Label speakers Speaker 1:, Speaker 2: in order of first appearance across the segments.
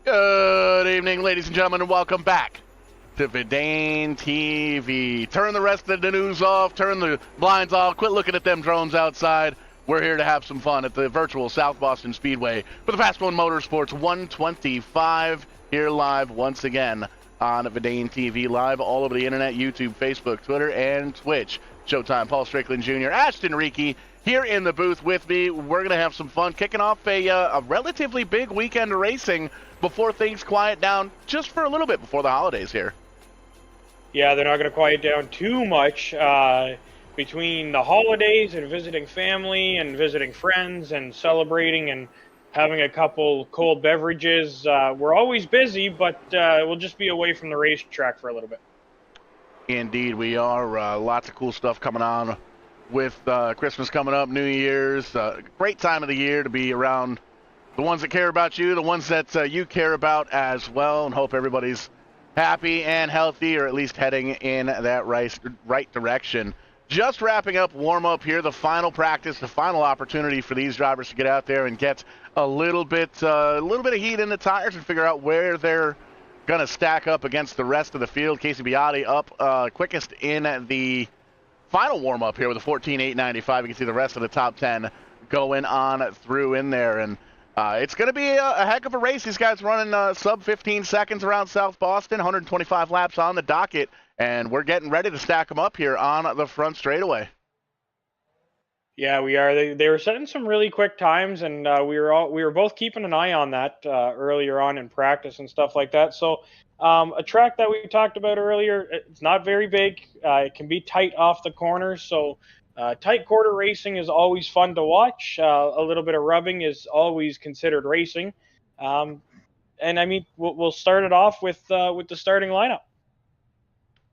Speaker 1: Good evening, ladies and gentlemen, and welcome back to VidaneTV. Turn the rest of the news off, turn the blinds off, quit looking at them drones outside. We're here to have some fun at the virtual South Boston Speedway for the Fast1 Motorsports 125, here live once again on VidaneTV, live all over the internet, YouTube, Facebook, Twitter, and Twitch. Showtime, Paul Strickland Jr., Ashton Reiki, here in the booth with me. We're going to have some fun, kicking off a relatively big weekend of racing before things quiet down just for a little bit before the holidays here.
Speaker 2: Yeah, they're not going to quiet down too much between the holidays and visiting family and visiting friends and celebrating and having a couple cold beverages. We're always busy, but we'll just be away from the racetrack for a little bit.
Speaker 1: Indeed, we are. Lots of cool stuff coming on with Christmas coming up, New Year's. Great time of the year to be around the ones that care about you, the ones that you care about as well, and hope everybody's happy and healthy, or at least heading in that right direction. Just wrapping up warm-up here, the final practice, the final opportunity for these drivers to get out there and get a little bit of heat in the tires and figure out where they're going to stack up against the rest of the field. Casey Biatti up quickest in the final warm-up here with a 14.895. You can see the rest of the top 10 going on through in there, and it's going to be a heck of a race. These guys running sub 15 seconds around South Boston, 125 laps on the docket, and we're getting ready to stack them up here on the front straightaway.
Speaker 2: Yeah, we are. They were setting some really quick times, and we were both keeping an eye on that earlier on in practice and stuff like that. So a track that we talked about earlier, it's not very big. It can be tight off the corners, so tight quarter racing is always fun to watch. A little bit of rubbing is always considered racing. And I mean, we'll start it off with the starting lineup.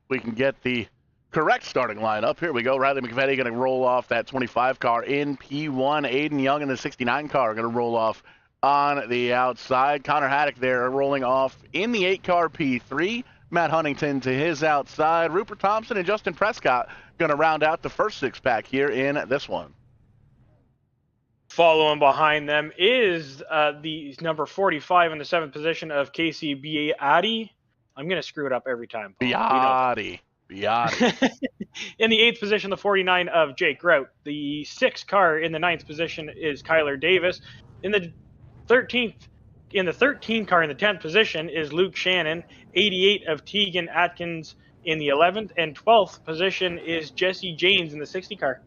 Speaker 1: We can get the correct starting lineup. Here we go. Riley McVetti going to roll off that 25 car in P1. Aiden Young in the 69 car going to roll off on the outside. Connor Haddock there rolling off in the 8 car P3. Matt Huntington to his outside. Rupert Thompson and Justin Prescott going to round out the first six-pack here in this one.
Speaker 2: Following behind them is the number 45 in the 7th position of Casey Biatti. I'm going to screw it up every time.
Speaker 1: Biatti.
Speaker 2: In the 8th position, the 49 of Jake Grout. The 6th car in the 9th position is Kyler Davis. In the 13th car in the 10th position is Luke Shannon. 88 of Tegan Atkins in the 11th, and 12th position is Jesse James in the 60 car.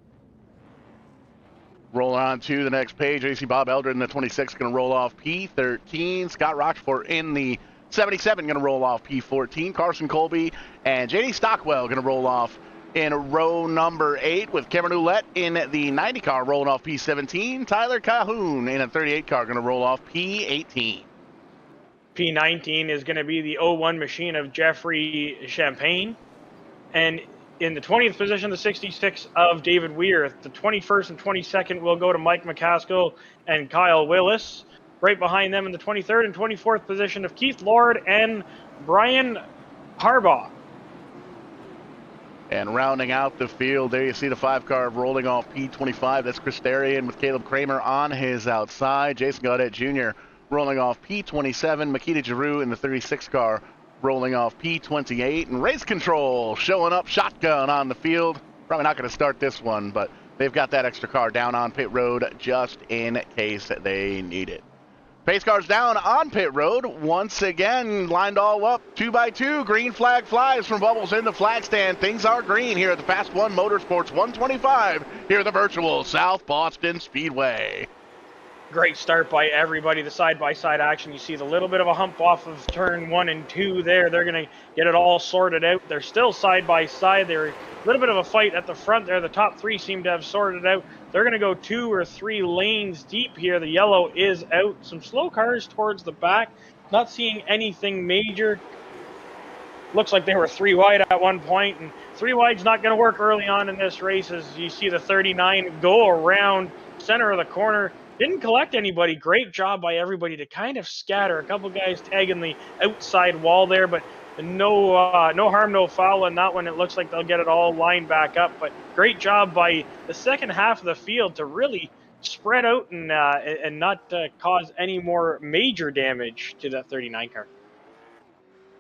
Speaker 1: Roll on to the next page. AC Bob Eldred in the 26 going to roll off P13. Scott Rochfort in the 77 going to roll off P14. Carson Colby and JD Stockwell going to roll off in row number 8, with Cameron Ouellette in the 90 car rolling off P17. Tyler Calhoun in a 38 car going to roll off P18.
Speaker 2: P19 is going to be the 01 machine of Jeffrey Champagne. And in the 20th position, the 66 of David Weir. The 21st and 22nd will go to Mike McCaskill and Kyle Willis. Right behind them in the 23rd and 24th position of Keith Lord and Brian Harbaugh.
Speaker 1: And rounding out the field, there you see the 5 car rolling off P25. That's Chris Darian with Caleb Kramer on his outside. Jason Gaudette Jr. rolling off P27. Makita Giroux in the 36 car rolling off P28. And Race Control showing up shotgun on the field. Probably not going to start this one, but they've got that extra car down on pit road just in case they need it. Pace cars down on pit road. Once again, lined all up 2 by 2. Green flag flies from Bubbles in the flag stand. Things are green here at the Fast1 Motorsports 125 here at the virtual South Boston Speedway.
Speaker 2: Great start by everybody. The side-by-side action. You see the little bit of a hump off of turn 1 and 2 there. They're going to get it all sorted out. They're still side-by-side. They're a little bit of a fight at the front there. The top 3 seem to have sorted out. They're going to go 2 or 3 lanes deep here. The yellow is out. Some slow cars towards the back. Not seeing anything major. Looks like they were 3 wide at one point, and 3 wide's not going to work early on in this race, as you see the 39 go around center of the corner. Didn't collect anybody. Great job by everybody to kind of scatter. A couple guys tagging the outside wall there, but no harm, no foul on that one. It looks like they'll get it all lined back up. But great job by the second half of the field to really spread out and not cause any more major damage to that 39 car.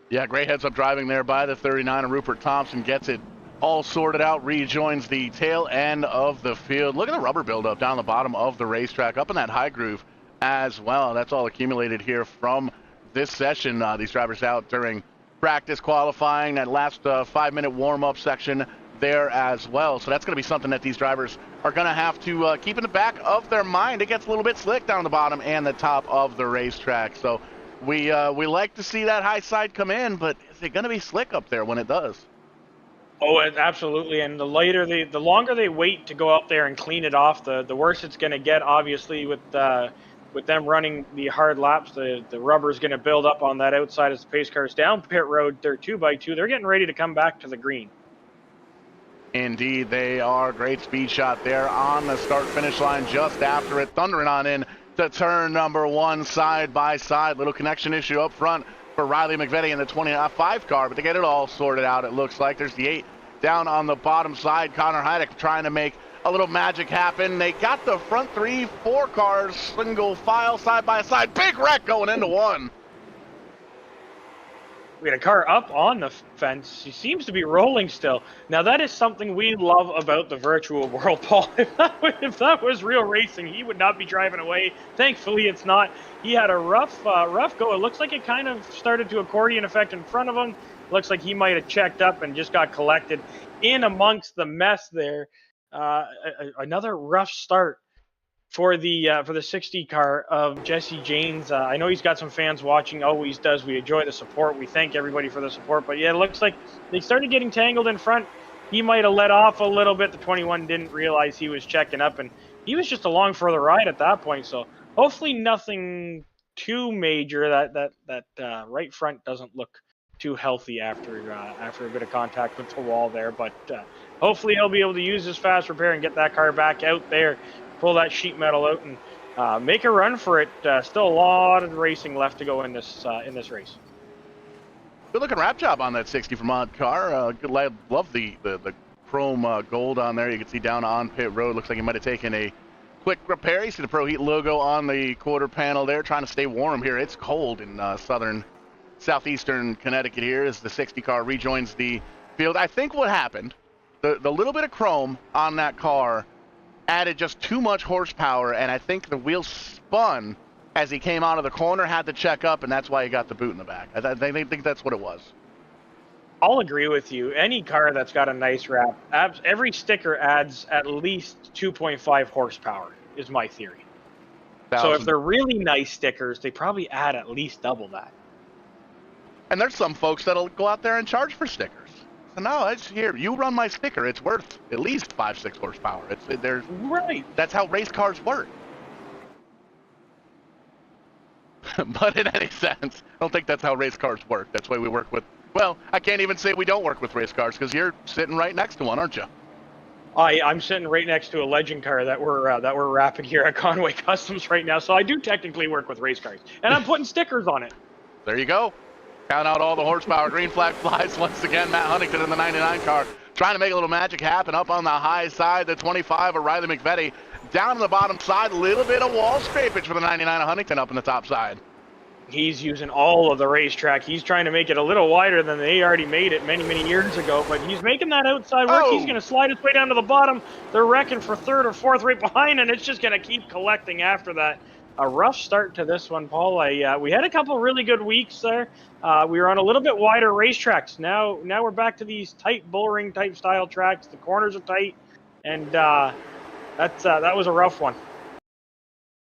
Speaker 1: Yeah, great heads-up driving there by the 39, and Rupert Thompson gets it all sorted out, rejoins the tail end of the field. Look at the rubber buildup down the bottom of the racetrack, up in that high groove as well. That's all accumulated here from this session. These drivers out during practice qualifying, that last 5-minute warm-up section there as well. So that's going to be something that these drivers are going to have to keep in the back of their mind. It gets a little bit slick down the bottom and the top of the racetrack. So we like to see that high side come in, but is it going to be slick up there when it does?
Speaker 2: Oh, absolutely. And the longer they wait to go up there and clean it off, the worse it's going to get. Obviously, with them running the hard laps, the rubber is going to build up on that outside as the pace cars down pit road. They're 2x2. They're getting ready to come back to the green.
Speaker 1: Indeed, they are. Great speed shot there on the start-finish line just after it, thundering on in to turn number 1 side by side. Little connection issue up front for Riley McVetti in the 25 car, but they get it all sorted out, it looks like. There's the 8 down on the bottom side. Connor Heideck trying to make a little magic happen. They got the front 3-4 cars single file side by side. Big wreck going into 1.
Speaker 2: We had a car up on the fence. He seems to be rolling still. Now, that is something we love about the virtual world, Paul. If that was real racing, he would not be driving away. Thankfully, it's not. He had a rough go. It looks like it kind of started to accordion effect in front of him. Looks like he might have checked up and just got collected in amongst the mess there. Another rough start for the 60 car of Jesse Janes. I know he's got some fans watching, always does. We enjoy the support. We thank everybody for the support. But yeah, it looks like they started getting tangled in front. He might have let off a little bit. The 21 didn't realize he was checking up, and he was just along for the ride at that point. So hopefully nothing too major. That right front doesn't look too healthy after a bit of contact with the wall there. But hopefully he'll be able to use his fast repair and get that car back out there, pull that sheet metal out, and make a run for it. Still a lot of racing left to go in this race.
Speaker 1: Good looking wrap job on that 60 Vermont car. Good, love the chrome gold on there. You can see down on pit road. Looks like he might have taken a quick repair. You see the Pro Heat logo on the quarter panel there. Trying to stay warm here. It's cold in southeastern Connecticut here as the 60 car rejoins the field. I think what happened, the little bit of chrome on that car added just too much horsepower, and I think the wheels spun as he came out of the corner, had to check up, and that's why he got the boot in the back. I think that's what it was.
Speaker 2: I'll agree with you. Any car that's got a nice wrap, every sticker adds at least 2.5 horsepower, is my theory. So if they're really nice stickers, they probably add at least double that.
Speaker 1: And there's some folks that'll go out there and charge for stickers. So no, it's here. You run my sticker. It's worth at least 5-6 horsepower. There's right. That's how race cars work. But in any sense, I don't think that's how race cars work. That's why we work with. Well, I can't even say we don't work with race cars because you're sitting right next to one, aren't you?
Speaker 2: I'm sitting right next to a legend car that we're wrapping here at Conway Customs right now. So I do technically work with race cars, and I'm putting stickers on it.
Speaker 1: There you go. Count out all the horsepower. Green flag flies once again. Matt Huntington in the 99 car trying to make a little magic happen up on the high side. The 25 of Riley McVetti down on the bottom side. A little bit of wall scrapage for the 99 of Huntington up in the top side.
Speaker 2: He's using all of the racetrack. He's trying to make it a little wider than they already made it many, many years ago, but he's making that outside work. He's going to slide his way down to the bottom. They're wrecking for third or fourth right behind, and it's just going to keep collecting after that. A rough start to this one, Paul. We had a couple really good weeks there. We were on a little bit wider racetracks. Now we're back to these tight bullring type style tracks. The corners are tight, and that was a rough one.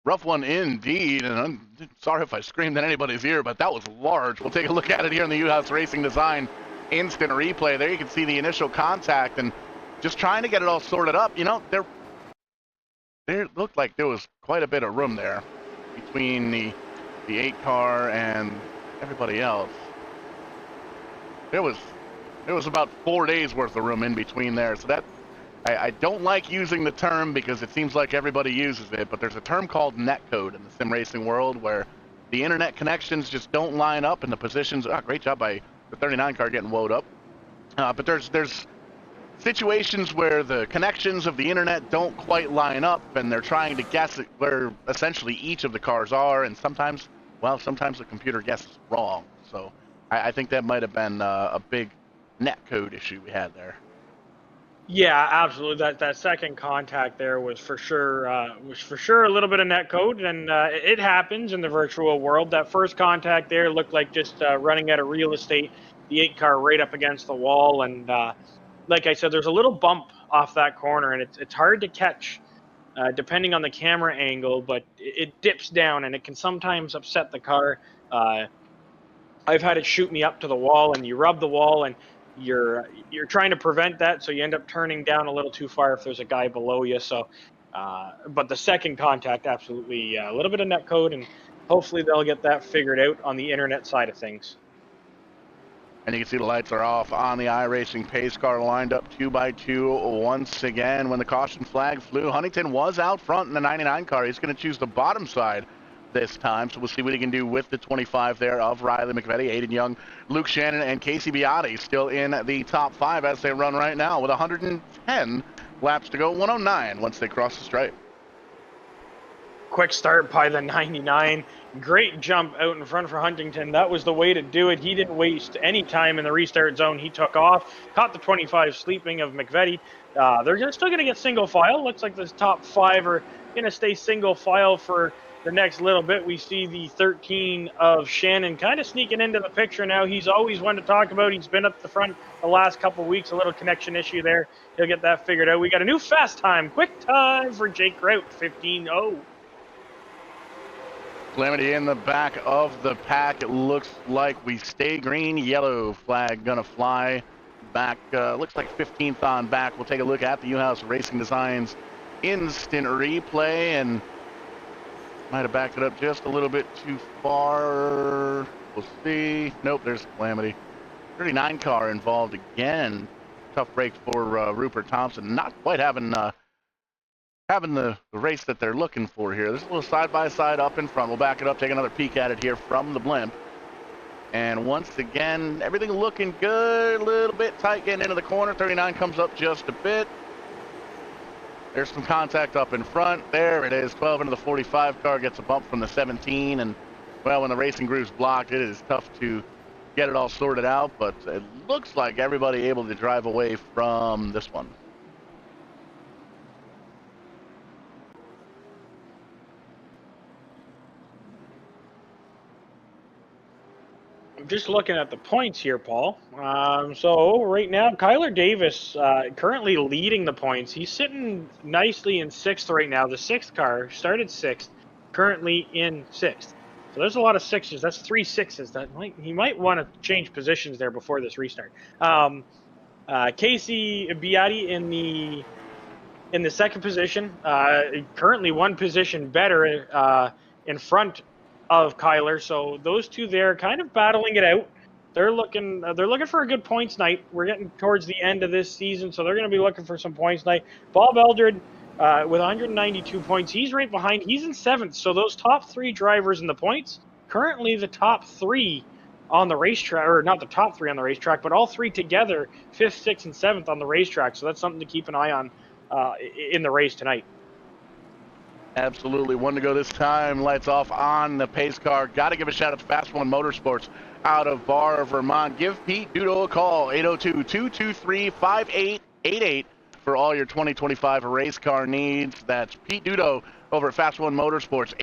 Speaker 1: Rough one indeed, and I'm sorry if I screamed in anybody's ear, but that was large. We'll take a look at it here in the U-House Racing Design instant replay. There you can see the initial contact and just trying to get it all sorted up. You know, there looked like there was quite a bit of room there between the 8 car and everybody else. There was about 4 days worth of room in between there, so that I don't like using the term because it seems like everybody uses it, but there's a term called netcode in the sim racing world where the internet connections just don't line up and the positions. Great job by the 39 car getting woed up. But there's situations where the connections of the internet don't quite line up, and they're trying to guess where essentially each of the cars are, and sometimes the computer guesses wrong. So I think that might have been a big netcode issue we had there.
Speaker 2: Yeah, absolutely. That second contact there was for sure a little bit of netcode, and it happens in the virtual world. That first contact there looked like just running out of real estate. The 8 car right up against the wall, and like I said, there's a little bump off that corner, and it's hard to catch depending on the camera angle, but it dips down, and it can sometimes upset the car. I've had it shoot me up to the wall, and you rub the wall, and you're trying to prevent that, so you end up turning down a little too far if there's a guy below you. So, but the second contact, absolutely a little bit of netcode, and hopefully they'll get that figured out on the internet side of things.
Speaker 1: And you can see the lights are off on the iRacing pace car, lined up 2 by 2 once again. When the caution flag flew, Huntington was out front in the 99 car. He's going to choose the bottom side this time, so we'll see what he can do with the 25 there of Riley McVetti, Aiden Young, Luke Shannon, and Casey Biotti still in the top 5 as they run right now with 110 laps to go, 109 once they cross the stripe.
Speaker 2: Quick start by the 99. Great jump out in front for Huntington. That was the way to do it. He didn't waste any time in the restart zone. He took off, caught the 25 sleeping of McVetti. They're still going to get single file. Looks like the top 5 are going to stay single file for the next little bit. We see the 13 of Shannon kind of sneaking into the picture now. He's always one to talk about. He's been up the front the last couple of weeks. A little connection issue there. He'll get that figured out. We got a new fast time. Quick time for Jake Grout, 15-0.
Speaker 1: Calamity in the back of the pack. It looks like we stay green. Yellow flag gonna fly back. Looks like 15th on back. We'll take a look at the U-House Racing Designs instant replay, and might have backed it up just a little bit too far. We'll see. Nope, there's Calamity. 39 car involved again. Tough break for Rupert Thompson. Not quite having the race that they're looking for here. There's a little side-by-side up in front. We'll back it up, take another peek at it here from the blimp. And once again, everything looking good. A little bit tight getting into the corner. 39 comes up just a bit. There's some contact up in front. There it is. 12 into the 45 car gets a bump from the 17. And, well, when the racing groove's blocked, it is tough to get it all sorted out. But it looks like everybody able to drive away from this one.
Speaker 2: I'm just looking at the points here, Paul. So right now, Kyler Davis currently leading the points. He's sitting nicely in 6th right now. The 6th car started 6th, currently in 6th. So there's a lot of 6s. That's 3 6s. He might want to change positions there before this restart. Casey Biotti in the 2nd position, currently 1 position better in front of Kyler. So those two there kind of battling it out. They're looking for a good points night. We're getting towards the end of this season, so they're going to be looking for some points night. Bob Eldred with 192 points. He's right behind. He's in 7th. So those top 3 drivers in the points, currently the top 3 on the racetrack, or not the top 3 on the racetrack, but all 3 together, 5th, 6th, and 7th on the racetrack. So that's something to keep an eye on in the race tonight.
Speaker 1: Absolutely. 1 to go this time. Lights off on the pace car. Got to give a shout out to Fast1 Motorsports out of Bar, Vermont. Give Pete Dudo a call, 802-223-5888 for all your 2025 race car needs. That's Pete Dudo over at Fast1 Motorsports,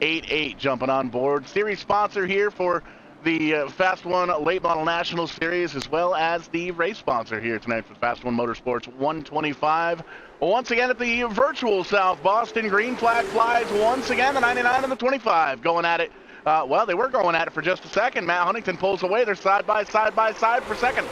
Speaker 1: 802-223-5888. Jumping on board. Series sponsor here for the Fast 1 Late Model National Series, as well as the race sponsor here tonight for Fast 1 Motorsports 125. Once again at the virtual South Boston, green flag flies once again, the 99 and the 25 going at it. Well, they were going at it for just a second. Matt Huntington pulls away. They're side by side for second.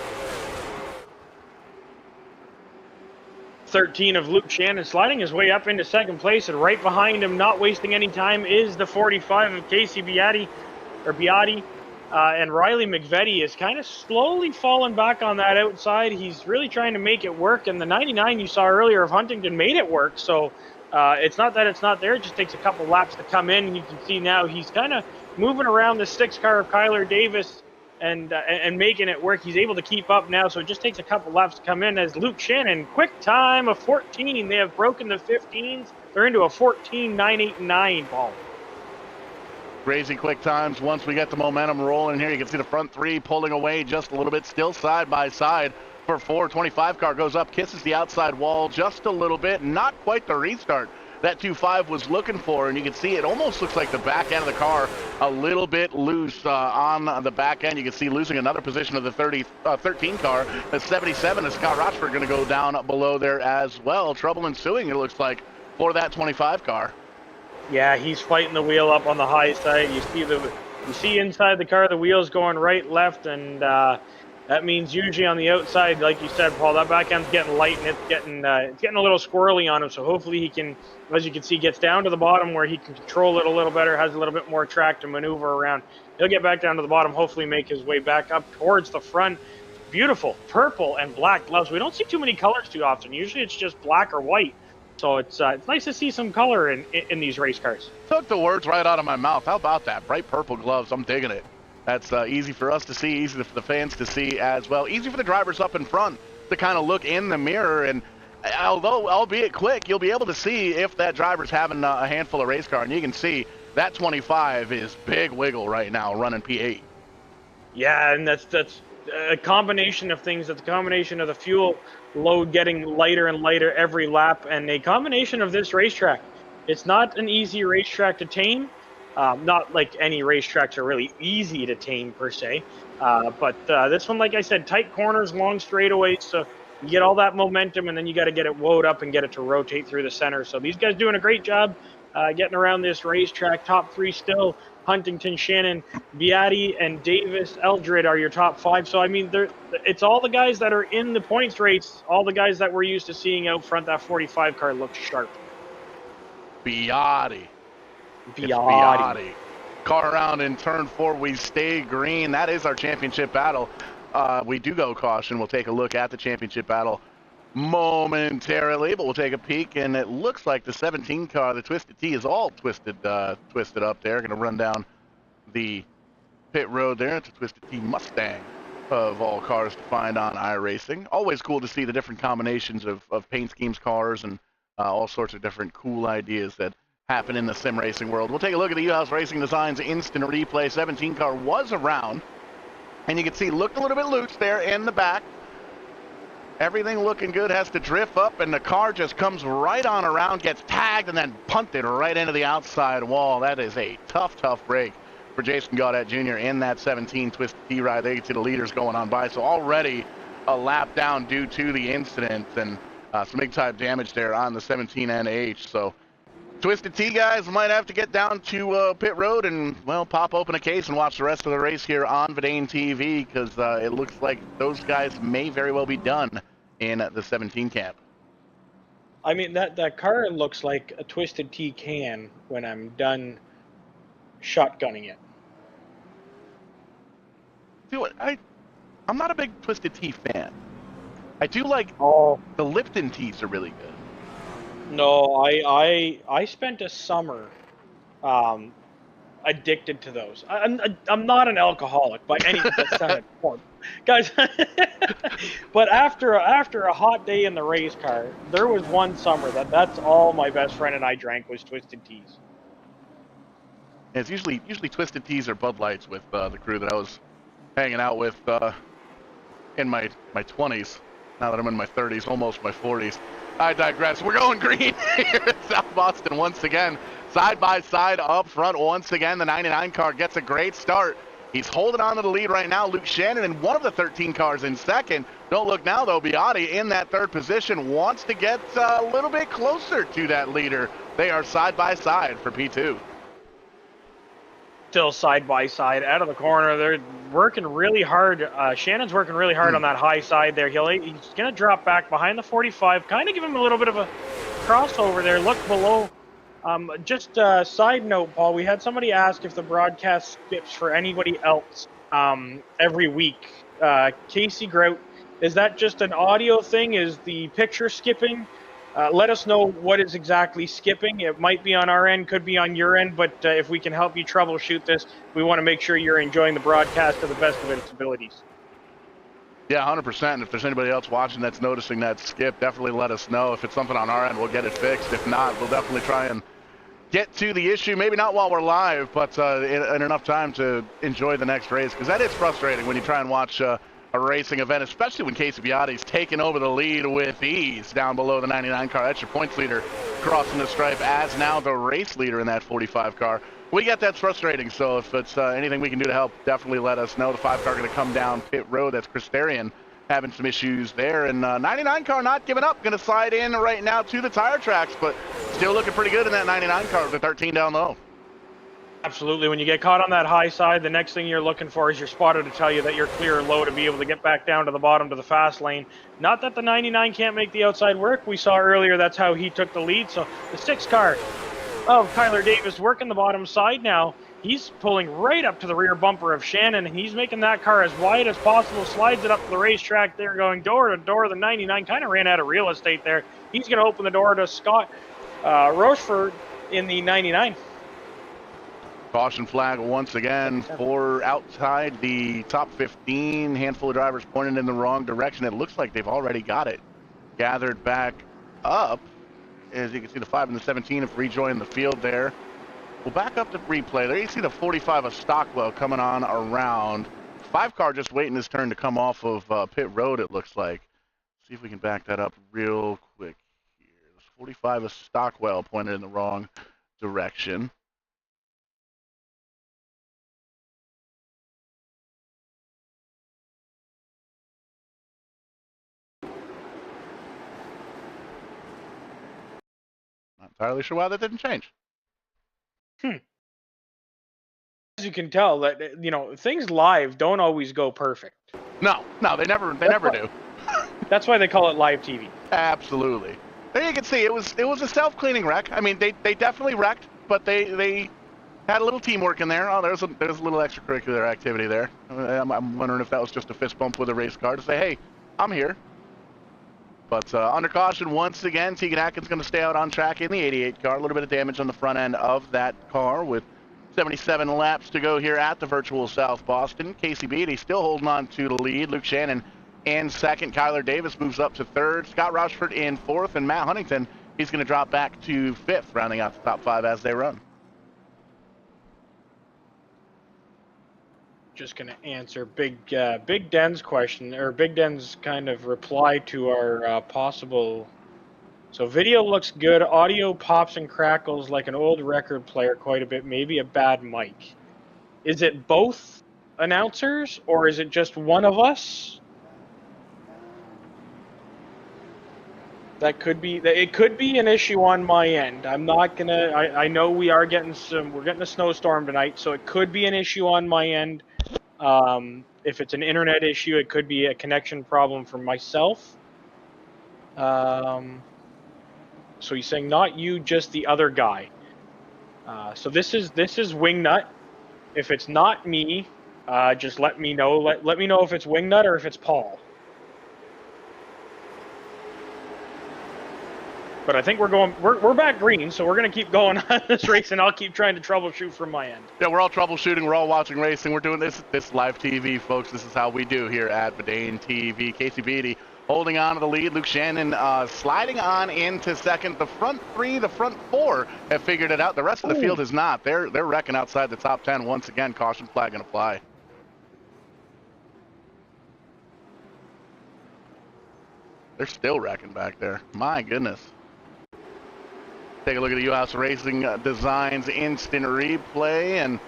Speaker 2: 13 of Luke Shannon sliding his way up into 2nd place, and right behind him, not wasting any time, is the 45 of Casey Biotti. And Riley McVetti is kind of slowly falling back on that outside. He's really trying to make it work, and the 99 you saw earlier of Huntington made it work. So it's not that it's not there. It just takes a couple laps to come in, and you can see now he's kind of moving around the 6 car of Kyler Davis and making it work. He's able to keep up now, so it just takes a couple laps to come in as Luke Shannon, quick time of 14. They have broken the 15s. They're into a 14.989, Paul.
Speaker 1: Crazy quick times once we get the momentum rolling here. You can see the front three pulling away just a little bit, still side by side for 425 car goes up, kisses the outside wall just a little bit. Not quite the restart that 2.5 was looking for, and you can see it almost looks like the back end of the car a little bit loose on the back end. You can see losing another position of the 13 car. The 77 is Scott Rochford going to go down below there as well. Trouble ensuing, it looks like, for that 25 car.
Speaker 2: Yeah, he's fighting the wheel up on the high side. You see inside the car the wheels going right, left, and that means usually on the outside, like you said, Paul, that back end's getting light and it's getting a little squirrely on him. So hopefully he can, as you can see, gets down to the bottom where he can control it a little better, has a little bit more track to maneuver around. He'll get back down to the bottom, hopefully make his way back up towards the front. Beautiful purple and black gloves. We don't see too many colors too often. Usually it's just black or white. So it's nice to see some color in these race cars.
Speaker 1: Took the words right out of my mouth. How about that? Bright purple gloves. I'm digging it. That's easy for us to see, easy for the fans to see as well. Easy for the drivers up in front to kind of look in the mirror. And although, albeit quick, you'll be able to see if that driver's having a handful of race car. And you can see that 25 is big wiggle right now, running P8.
Speaker 2: Yeah, and that's a combination of things. It's a combination of the fuel load getting lighter and lighter every lap, and a combination of this racetrack. It's not an easy racetrack to tame. Not like any racetracks are really easy to tame per se, but this one, like I said, tight corners, long straightaways, so you get all that momentum, and then you got to get it woed up and get it to rotate through the center. So these guys doing a great job getting around this racetrack. Top three still Huntington, Shannon, Beatty, and Davis. Eldred are your top five. So, I mean, it's all the guys that are in the points race, all the guys that we're used to seeing out front. That 45 car looks sharp.
Speaker 1: Beatty. Car around in turn 4, we stay green. That is our championship battle. We do go caution. We'll take a look at the championship battle momentarily, but we'll take a peek, and it looks like the 17 car, the Twisted T, is all twisted up there. Going to run down the pit road there. It's a Twisted T Mustang of all cars to find on iRacing. Always cool to see the different combinations of paint schemes, cars, and all sorts of different cool ideas that happen in the sim racing world. We'll take a look at the U-House Racing Designs instant replay. 17 car was around, and you can see looked a little bit loose there in the back. Everything looking good, has to drift up, and the car just comes right on around, gets tagged, and then punted right into the outside wall. That is a tough break for Jason Gaudette Jr. in that 17 Twisted T ride. There you can see the leaders going on by. So already a lap down due to the incident, and some big-time damage there on the 17 NH. So Twisted T guys might have to get down to pit road and, well, pop open a case and watch the rest of the race here on VidaneTV, because it looks like those guys may very well be done in the 17 camp.
Speaker 2: I mean, that car looks like a Twisted T can when I'm done shotgunning it.
Speaker 1: Dude, I'm not a big Twisted T fan. I do like the Lipton Ts are really good.
Speaker 2: No, I spent a summer addicted to those. I'm not an alcoholic by any guys. But after a hot day in the race car, there was one summer that's all my best friend and I drank was Twisted Teas.
Speaker 1: It's usually Twisted Teas or Bud Lights with the crew that I was hanging out with in my 20s. Now that I'm in my 30s, almost my 40s. I digress. We're going green here at South Boston once again. Side by side up front once again. The 99 car gets a great start. He's holding on to the lead right now. Luke Shannon in one of the 13 cars in second. Don't look now, though. Beatty in that third position wants to get a little bit closer to that leader. They are side by side for P2.
Speaker 2: Still side by side out of the corner. They're working really hard. Shannon's working really hard on that high side there. He's going to drop back behind the 45, kind of give him a little bit of a crossover there. Look below. Just a side note, Paul, we had somebody ask if the broadcast skips for anybody else every week. Casey Grout, is that just an audio thing? Is the picture skipping Let us know what is exactly skipping. It might be on our end, could be on your end, but if we can help you troubleshoot this, we want to make sure you're enjoying the broadcast to the best of its abilities.
Speaker 1: Yeah, 100%. And if there's anybody else watching that's noticing that skip, definitely let us know. If it's something on our end, we'll get it fixed. If not, we'll definitely try and get to the issue. Maybe not while we're live, but in enough time to enjoy the next race. Because that is frustrating when you try and watch a racing event, especially when Casey Biotti's taking over the lead with ease down below the 99 car. That's your points leader crossing the stripe as now the race leader in that 45 car. We get that's frustrating, so if it's anything we can do to help, definitely let us know. The 5 car going to come down pit road. That's Chris Therian having some issues there. And 99 car not giving up. Going to slide in right now to the tire tracks, but still looking pretty good in that 99 car with the 13 down low.
Speaker 2: Absolutely. When you get caught on that high side, the next thing you're looking for is your spotter to tell you that you're clear and low to be able to get back down to the bottom to the fast lane. Not that the 99 can't make the outside work. We saw earlier that's how he took the lead. So the 6 car of Tyler Davis working the bottom side now. He's pulling right up to the rear bumper of Shannon, and he's making that car as wide as possible, slides it up to the racetrack there, going door to door. The 99 kind of ran out of real estate there. He's going to open the door to Scott Rochefort in the 99.
Speaker 1: Caution flag once again for outside the top 15. Handful of drivers pointed in the wrong direction. It looks like they've already got it gathered back up. As you can see, the 5 and the 17 have rejoined the field there. We'll back up to replay. There you see the 45 of Stockwell coming on around. 5 car just waiting his turn to come off of pit road, it looks like. See if we can back that up real quick here. There's 45 of Stockwell pointed in the wrong direction. Not entirely sure why that didn't change.
Speaker 2: As you can tell, that things live don't always go perfect.
Speaker 1: No, they never do.
Speaker 2: That's why they call it live TV.
Speaker 1: Absolutely. There you can see it was a self-cleaning wreck. I mean, they definitely wrecked, but they had a little teamwork in there. Oh, there's a little extracurricular activity there. I'm wondering if that was just a fist bump with a race car to say, hey, I'm here. But under caution once again, Tegan Atkins going to stay out on track in the 88 car. A little bit of damage on the front end of that car with 77 laps to go here at the virtual South Boston. Casey Beatty still holding on to the lead. Luke Shannon in second. Kyler Davis moves up to third. Scott Rochefort in fourth. And Matt Huntington, he's going to drop back to fifth, rounding out the top 5 as they run.
Speaker 2: Just going to answer Big Den's question, or Big Den's kind of reply to our possible. So video looks good. Audio pops and crackles like an old record player quite a bit. Maybe a bad mic. Is it both announcers, or is it just one of us? That could be. It could be an issue on my end. I'm not gonna. I know we're getting a snowstorm tonight, so it could be an issue on my end. If it's an internet issue, it could be a connection problem for myself. So he's saying not you, just the other guy. So this is Wingnut. If it's not me, just let me know. Let me know if it's Wingnut or if it's Paul. But I think we're back green, so we're gonna keep going on this race, and I'll keep trying to troubleshoot from my end.
Speaker 1: Yeah, we're all troubleshooting. We're all watching racing. We're doing this live TV, folks. This is how we do here at VidaneTV. Casey Beatty holding on to the lead. Luke Shannon sliding on into second. The front 3, the front 4 have figured it out. The rest of the field has not. They're wrecking outside the top 10 once again. Caution flag going to fly. They're still wrecking back there. My goodness. Take a look at the U.S. Racing Designs instant replay and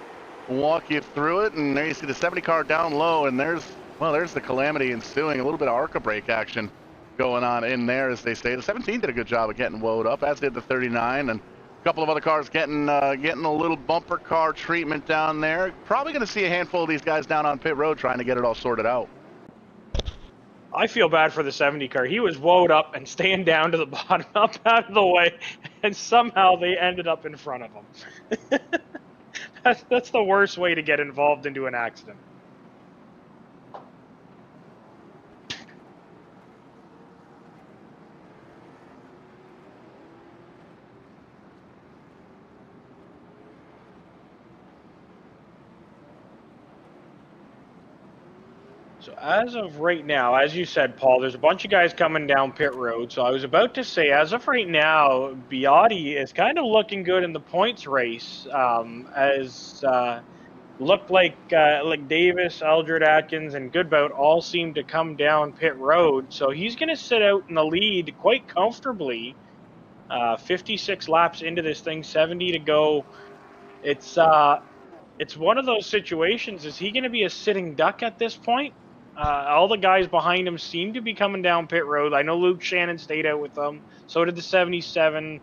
Speaker 1: walk you through it. And there you see the 70 car down low, and there's the calamity ensuing. A little bit of ARCA brake action going on in there, as they say. The 17 did a good job of getting woed up, as did the 39, and a couple of other cars getting a little bumper car treatment down there. Probably going to see a handful of these guys down on pit road trying to get it all sorted out.
Speaker 2: I feel bad for the 70 car. He was woed up and staying down to the bottom, up out of the way, and somehow they ended up in front of him. That's the worst way to get involved into an accident. So as of right now, as you said, Paul, there's a bunch of guys coming down pit road. So I was about to say, as of right now, Biotti is kind of looking good in the points race. As looked like Davis, Eldred, Atkins, and Goodbout all seem to come down pit road. So he's going to sit out in the lead quite comfortably. 56 laps into this thing, 70 to go. It's one of those situations. Is he going to be a sitting duck at this point? All the guys behind him seem to be coming down pit road. I know Luke Shannon stayed out with them. So did the 77,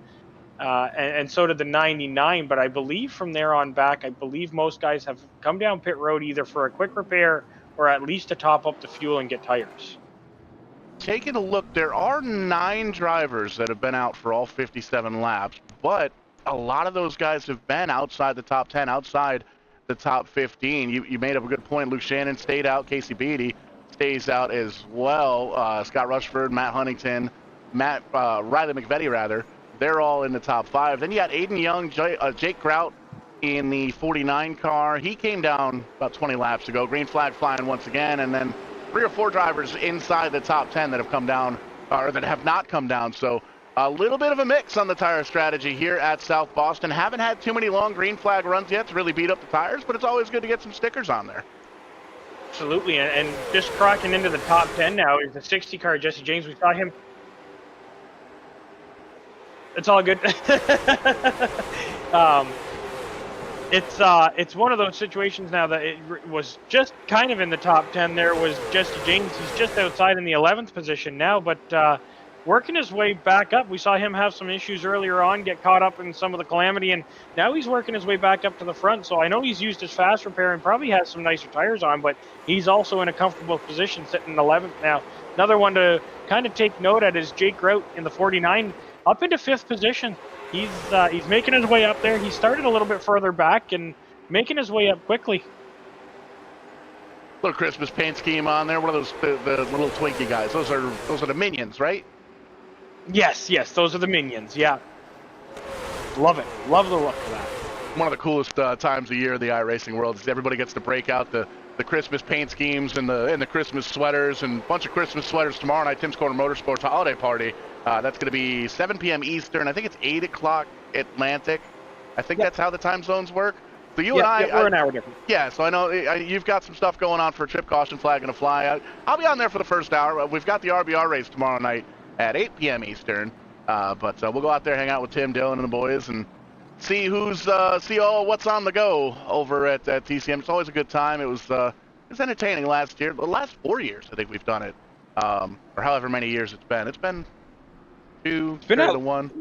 Speaker 2: and so did the 99. But I believe from there on back, I believe most guys have come down pit road either for a quick repair or at least to top up the fuel and get tires.
Speaker 1: Taking a look, there are 9 drivers that have been out for all 57 laps, but a lot of those guys have been outside the top 10, outside the top 15. You made up a good point. Luke Shannon stayed out. Casey Beatty stays out as well. Scott Rushford, Matt Huntington, Riley McVetti, rather. They're all in the top 5. Then you got Aiden Young, Jake Grout in the 49 car. He came down about 20 laps ago. Green flag flying once again, and then 3 or 4 drivers inside the top 10 that have come down, or that have not come down. So a little bit of a mix on the tire strategy here at South Boston. Haven't had too many long green flag runs yet to really beat up the tires, but it's always good to get some stickers on there.
Speaker 2: Absolutely, and just cracking into the top 10 now is the 60 car, Jesse James. We saw him. It's all good. It's one of those situations now that it was just kind of in the top 10. There was Jesse James. He's just outside in the 11th position now, but working his way back up. We saw him have some issues earlier on, get caught up in some of the calamity, and now he's working his way back up to the front. So I know he's used his fast repair and probably has some nicer tires on, but he's also in a comfortable position sitting in 11th now. Another one to kind of take note at is Jake Grout in the 49, up into 5th position. He's making his way up there. He started a little bit further back and making his way up quickly.
Speaker 1: Little Christmas paint scheme on there. One of those the little Twinkie guys. Those are the minions, right?
Speaker 2: Yes, those are the minions. Yeah, love it. Love the look of that.
Speaker 1: One of the coolest times of year in the iRacing world is everybody gets to break out the Christmas paint schemes and the Christmas sweaters, and a bunch of Christmas sweaters tomorrow night. Tim's Corner Motorsports holiday party. That's going to be 7 p.m. Eastern. I think it's 8 o'clock Atlantic. I think that's how the time zones work. So you and I,
Speaker 2: we're an hour different.
Speaker 1: Yeah, so I know you've got some stuff going on for a trip, caution flag, and a fly. I'll be on there for the first hour. We've got the RBR race tomorrow night at 8 p.m. Eastern. But we'll go out there, hang out with Tim, Dylan, and the boys, and see what's on the go over at TCM. It's always a good time. It was entertaining last year. The last 4 years, I think we've done it, or however many years it's been. It's been 2, 1.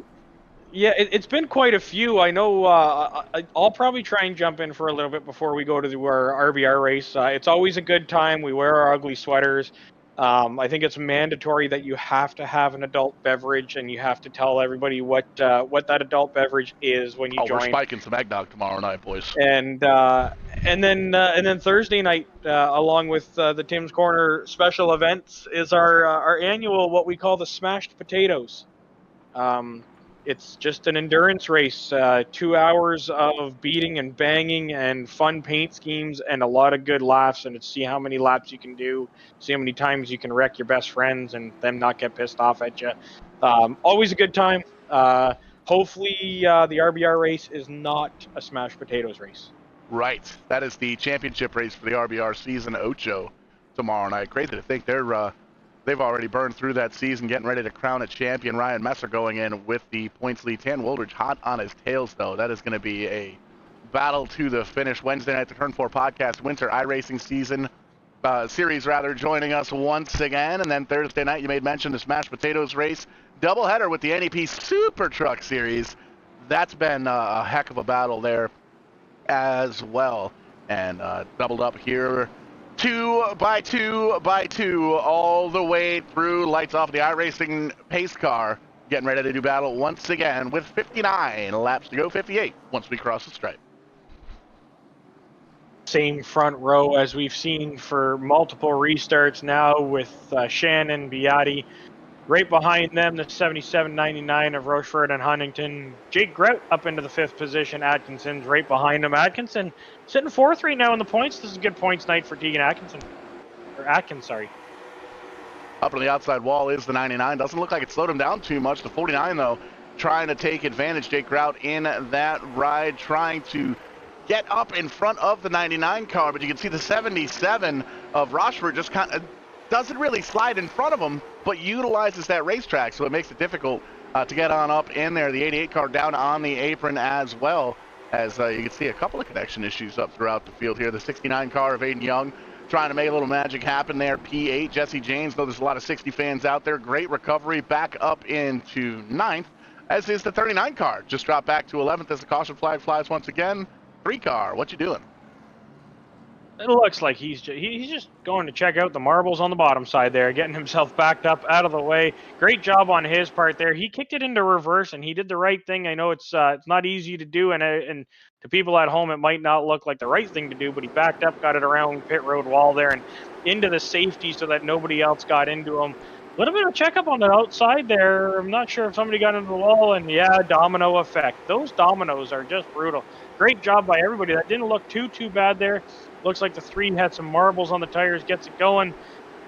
Speaker 2: Yeah, it's been quite a few. I know I'll probably try and jump in for a little bit before we go to our RBR race. It's always a good time. We wear our ugly sweaters. I think it's mandatory that you have to have an adult beverage, and you have to tell everybody what that adult beverage is when you join.
Speaker 1: We're spiking some eggnog tomorrow night, boys.
Speaker 2: And then Thursday night, along with the Tim's Corner special events, is our annual what we call the Smashed Potatoes. It's just an endurance race, 2 hours of beating and banging and fun paint schemes and a lot of good laughs, and to see how many laps you can do, see how many times you can wreck your best friends and them not get pissed off at you. Always a good time. Hopefully the RBR race is not a smashed potatoes race.
Speaker 1: Right. That is the championship race for the RBR season Ocho tomorrow night. Crazy to think they've already burned through that season, getting ready to crown a champion. Ryan Messer going in with the points lead. Tan Woldridge hot on his tails, though. That is going to be a battle to the finish. Wednesday night, the Turn 4 podcast, Winter iRacing season series, joining us once again. And then Thursday night, you made mention the Smashed Potatoes race. Doubleheader with the NEP Super Truck Series. That's been a heck of a battle there as well. And doubled up here. 2 by 2 by 2 all the way through. Lights off the iRacing pace car. Getting ready to do battle once again with 59 laps to go, 58 once we cross the stripe.
Speaker 2: Same front row as we've seen for multiple restarts now with Shannon, Biotti. Right behind them, the 77.99 of Rochefort and Huntington. Jake Grout up into the 5th position. Atkinson's right behind him. Atkinson sitting 4th right now in the points. This is a good points night for Tegan Atkinson. Atkins, sorry.
Speaker 1: Up on the outside wall is the 99. Doesn't look like it slowed him down too much. The 49, though, trying to take advantage. Jake Grout in that ride, trying to get up in front of the 99 car, but you can see the 77 of Rochford just kind of doesn't really slide in front of him, but utilizes that racetrack, so it makes it difficult to get on up in there. The 88 car down on the apron as well, as you can see a couple of connection issues up throughout the field here. The 69 car of Aiden Young trying to make a little magic happen there. P8, Jesse James, though there's a lot of 60 fans out there. Great recovery back up into 9th, as is the 39 car. Just dropped back to 11th as the caution flag flies once again. 3 car, what you doing?
Speaker 2: It looks like he's just going to check out the marbles on the bottom side there, getting himself backed up out of the way. Great job on his part there. He kicked it into reverse, and he did the right thing. I know it's not easy to do, and to people at home, it might not look like the right thing to do, but he backed up, got it around pit road wall there, and into the safety so that nobody else got into him. A little bit of checkup on the outside there. I'm not sure if somebody got into the wall, and yeah, domino effect. Those dominoes are just brutal. Great job by everybody. That didn't look too bad there. Looks like the 3 had some marbles on the tires, gets it going.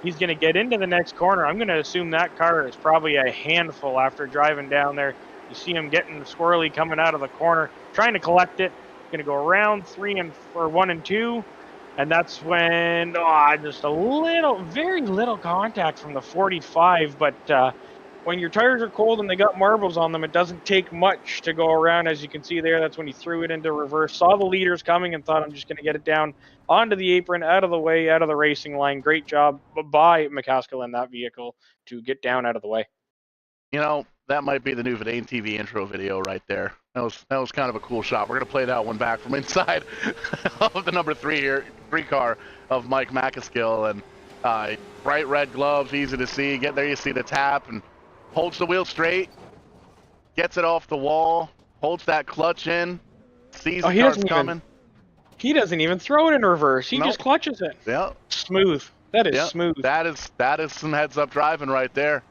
Speaker 2: He's going to get into the next corner. I'm going to assume that car is probably a handful after driving down there. You see him getting squirrely coming out of the corner, trying to collect it. Going to go around 1 and 2. And that's when just a little, very little contact from the 45. But when your tires are cold and they got marbles on them, it doesn't take much to go around. As you can see there, that's when he threw it into reverse, saw the leaders coming and thought, I'm just going to get it down onto the apron, out of the way, out of the racing line. Great job by McCaskill in that vehicle to get down out of the way.
Speaker 1: You know, that might be the new VidaneTV intro video right there. That was kind of a cool shot. We're going to play that one back from inside of the number 3 car of Mike McCaskill. And bright red gloves, easy to see. Get there, you see the tap, and holds the wheel straight, gets it off the wall, holds that clutch in, sees the car's coming.
Speaker 2: He doesn't even throw it in reverse. He just clutches it.
Speaker 1: Yeah.
Speaker 2: Smooth. That is smooth.
Speaker 1: That is some heads-up driving right there.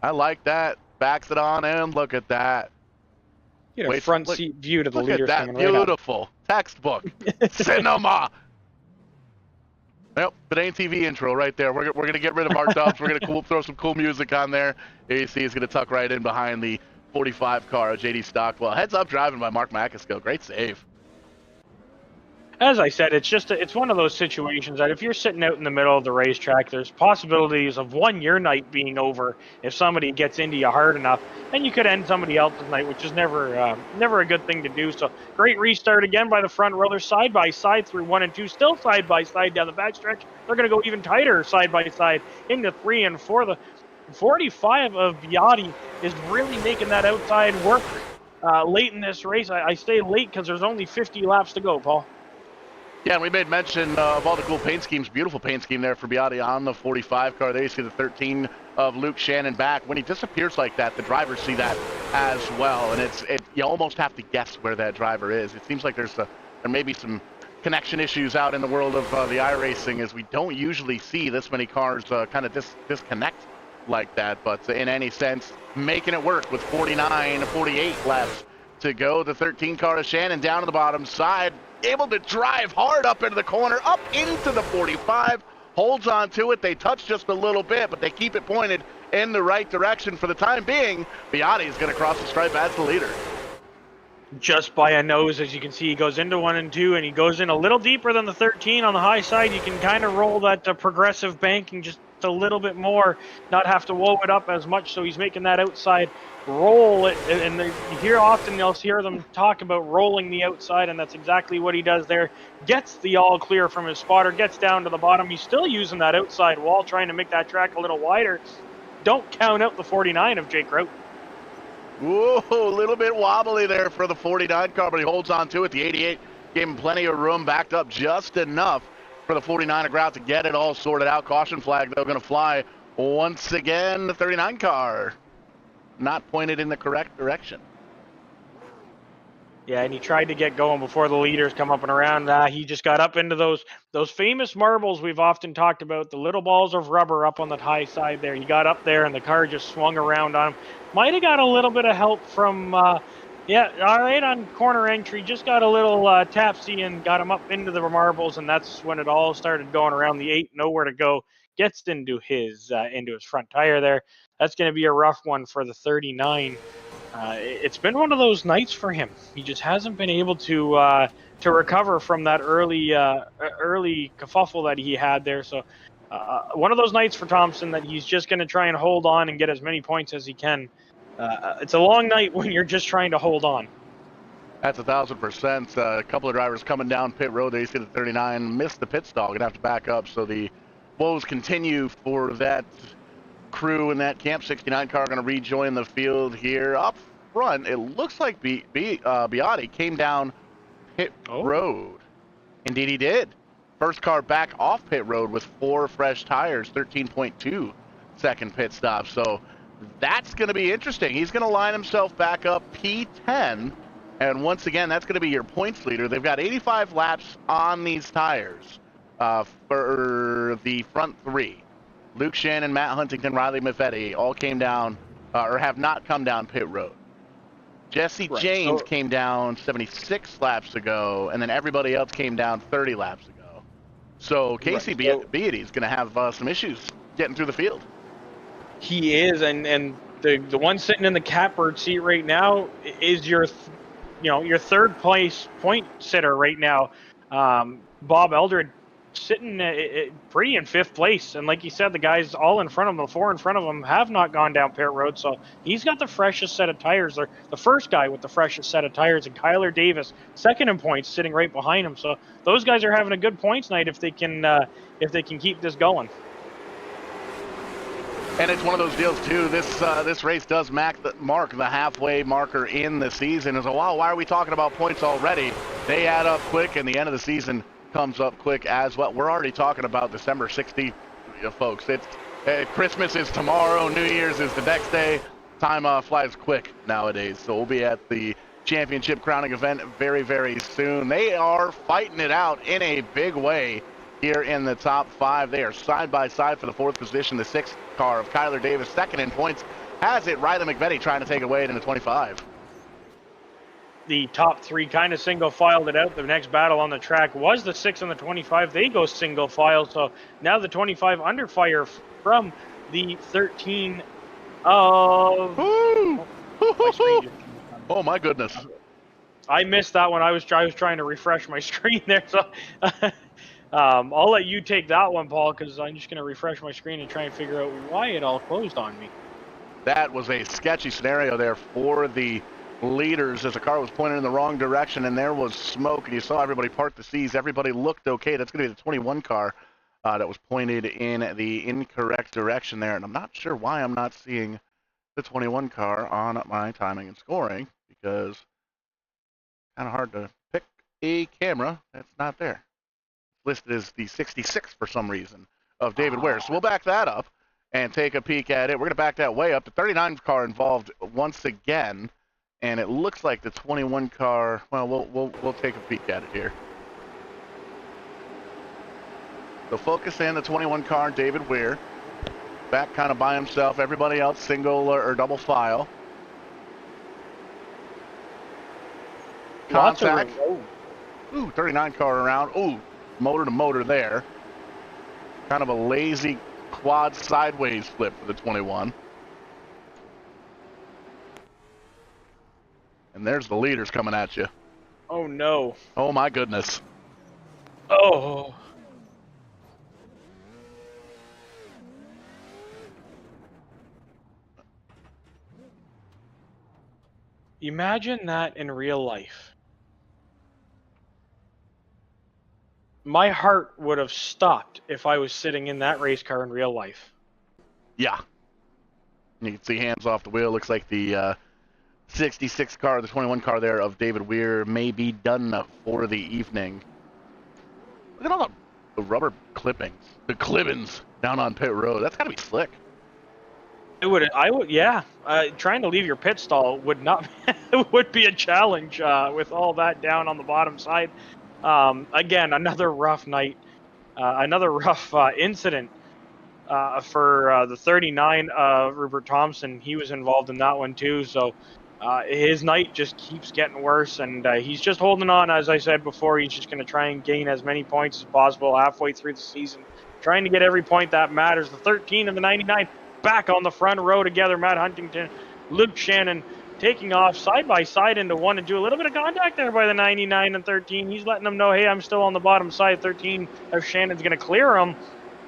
Speaker 1: I like that. Backs it on in. Look at that.
Speaker 2: Get a front seat view to the leaders.
Speaker 1: Look at that. Beautiful. Textbook. Cinema. Yep, VidaneTV intro right there. We're going to get rid of our dubs. We're going to throw some cool music on there. AC is going to tuck right in behind the 45 car of JD Stockwell. Heads up driving by Mark McCaskill. Great save.
Speaker 2: As I said, it's one of those situations that if you're sitting out in the middle of the racetrack, there's possibilities of your night being over if somebody gets into you hard enough, and you could end somebody else's night, which is never a good thing to do. So great restart again by the front row. They're side by side through 1 and 2, still side by side down the backstretch. They're going to go even tighter side by side into 3 and 4. The 45 of Biotti is really making that outside work late in this race. I stay late because there's only 50 laps to go, Paul.
Speaker 1: Yeah, and we made mention of all the cool paint schemes. Beautiful paint scheme there for Biotti on the 45 car. There you see the 13 of Luke Shannon back. When he disappears like that, the drivers see that as well, and you almost have to guess where that driver is. It seems like there may be some connection issues out in the world of the iRacing, as we don't usually see this many cars kind of disconnect like that. But in any sense, making it work with 49, 48 left to go. The 13 car of Shannon down to the bottom side, able to drive hard up into the corner, up into the 45, holds on to it. They touch just a little bit, but they keep it pointed in the right direction for the time being. Biotti is going to cross the stripe as the leader.
Speaker 2: Just by a nose, as you can see, he goes into 1 and 2, and he goes in a little deeper than the 13 on the high side. You can kind of roll that progressive banking just a little bit more, not have to whoa it up as much, so he's making that outside roll it, and you'll hear them talk about rolling the outside, and that's exactly what he does there. Gets the all clear from his spotter, gets down to the bottom. He's still using that outside wall, trying to make that track a little wider. Don't count out the 49 of Jake Grout.
Speaker 1: Whoa, a little bit wobbly there for the 49 car, but he holds on to it. The 88 gave him plenty of room, backed up just enough for the 49 of Grout to get it all sorted out. Caution flag, though, going to fly once again. The 39 car not pointed in the correct direction.
Speaker 2: Yeah, and he tried to get going before the leaders come up and around. He just got up into those famous marbles we've often talked about, the little balls of rubber up on the high side there. He got up there, and the car just swung around on him. Might have got a little bit of help from, all right on corner entry. Just got a little tapsy and got him up into the marbles, and that's when it all started going around the 8. Nowhere to go. gets into his front tire there. That's going to be a rough one for the 39. It's been one of those nights for him. He just hasn't been able to recover from that early kerfuffle that he had there. So one of those nights for Thompson that he's just going to try and hold on and get as many points as he can. It's a long night when you're just trying to hold on.
Speaker 1: That's 1,000%. A couple of drivers coming down pit road. They see the 39, missed the pit stall, gonna have to back up. So the woes continue for that crew in that Camp 69 car. Gonna rejoin the field here up front. It looks like Biotti came down pit road. Indeed, he did. First car back off pit road with 4 fresh tires, 13.2 second pit stop. So that's gonna be interesting. He's gonna line himself back up P10. And once again, that's going to be your points leader. They've got 85 laps on these tires for the front 3. Luke Shannon, Matt Huntington, Riley Maffetti all came down or have not come down pit road. Jesse James came down 76 laps ago, and then everybody else came down 30 laps ago. So Casey Beatty is going to have some issues getting through the field.
Speaker 2: He is, and the one sitting in the catbird seat right now is your third place point sitter right now, Bob Eldred, sitting pretty in 5th place. And like you said, the guys all in front of him, the 4 in front of him, have not gone down pit road. So he's got the freshest set of tires. They're the first guy with the freshest set of tires, and Kyler Davis, second in points, sitting right behind him. So those guys are having a good points night if they can keep this going.
Speaker 1: And it's one of those deals too. This race does mark the halfway marker in the season. It's wow, why are we talking about points already? They add up quick, and the end of the season comes up quick as well. We're already talking about December 16th, folks. It's Christmas is tomorrow, New Year's is the next day. Time flies quick nowadays. So we'll be at the championship crowning event very, very soon. They are fighting it out in a big way here in the top 5. They are side by side for the 4th position. The 6th car of Kyler Davis, second in points, has it. Riley McVetti trying to take away it in the 25.
Speaker 2: The top 3 kind of single filed it out. The next battle on the track was the 6 and the 25. They go single file. So now the 25 under fire from the 13 of...
Speaker 1: Oh my goodness.
Speaker 2: I missed that one. I was trying to refresh my screen there. So I'll let you take that one, Paul, because I'm just going to refresh my screen and try and figure out why it all closed on me.
Speaker 1: That was a sketchy scenario there for the leaders as the car was pointed in the wrong direction, and there was smoke, and you saw everybody part the seas. Everybody looked okay. That's going to be the 21 car that was pointed in the incorrect direction there, and I'm not sure why I'm not seeing the 21 car on my timing and scoring, because it's kind of hard to pick a camera that's not there. Listed as the 66 for some reason of David Ware. So we'll back that up and take a peek at it. We're going to back that way up. The 39 car involved once again, and it looks like the 21 car. Well, we'll take a peek at it here. So focus in the 21 car, David Ware, back kind of by himself. Everybody else single or double file. Contact. Ooh, 39 car around. Ooh. Motor to motor there. Kind of a lazy quad sideways flip for the 21. And there's the leaders coming at you.
Speaker 2: Oh no.
Speaker 1: Oh my goodness.
Speaker 2: Oh. Imagine that in real life. My heart would have stopped if I was sitting in that race car in real life.
Speaker 1: Yeah. You can see hands off the wheel. Looks like the 66 car, the 21 car there of David Weir may be done for the evening. Look at all the rubber clippings, the clippings down on pit road. That's got to be slick.
Speaker 2: I would, yeah. Trying to leave your pit stall would not would be a challenge with all that down on the bottom side. Again, another rough night, another rough incident for the 39 Rupert Thompson. He was involved in that one too. So his night just keeps getting worse, and he's just holding on. As I said before, he's just going to try and gain as many points as possible halfway through the season. trying to get every point that matters. The 13 and the 99 back on the front row together. Matt Huntington, Luke Shannon taking off side by side into 1 and 2. A little bit of contact there by the 99 and 13. He's letting them know, hey, I'm still on the bottom side. 13 of Shannon's going to clear him.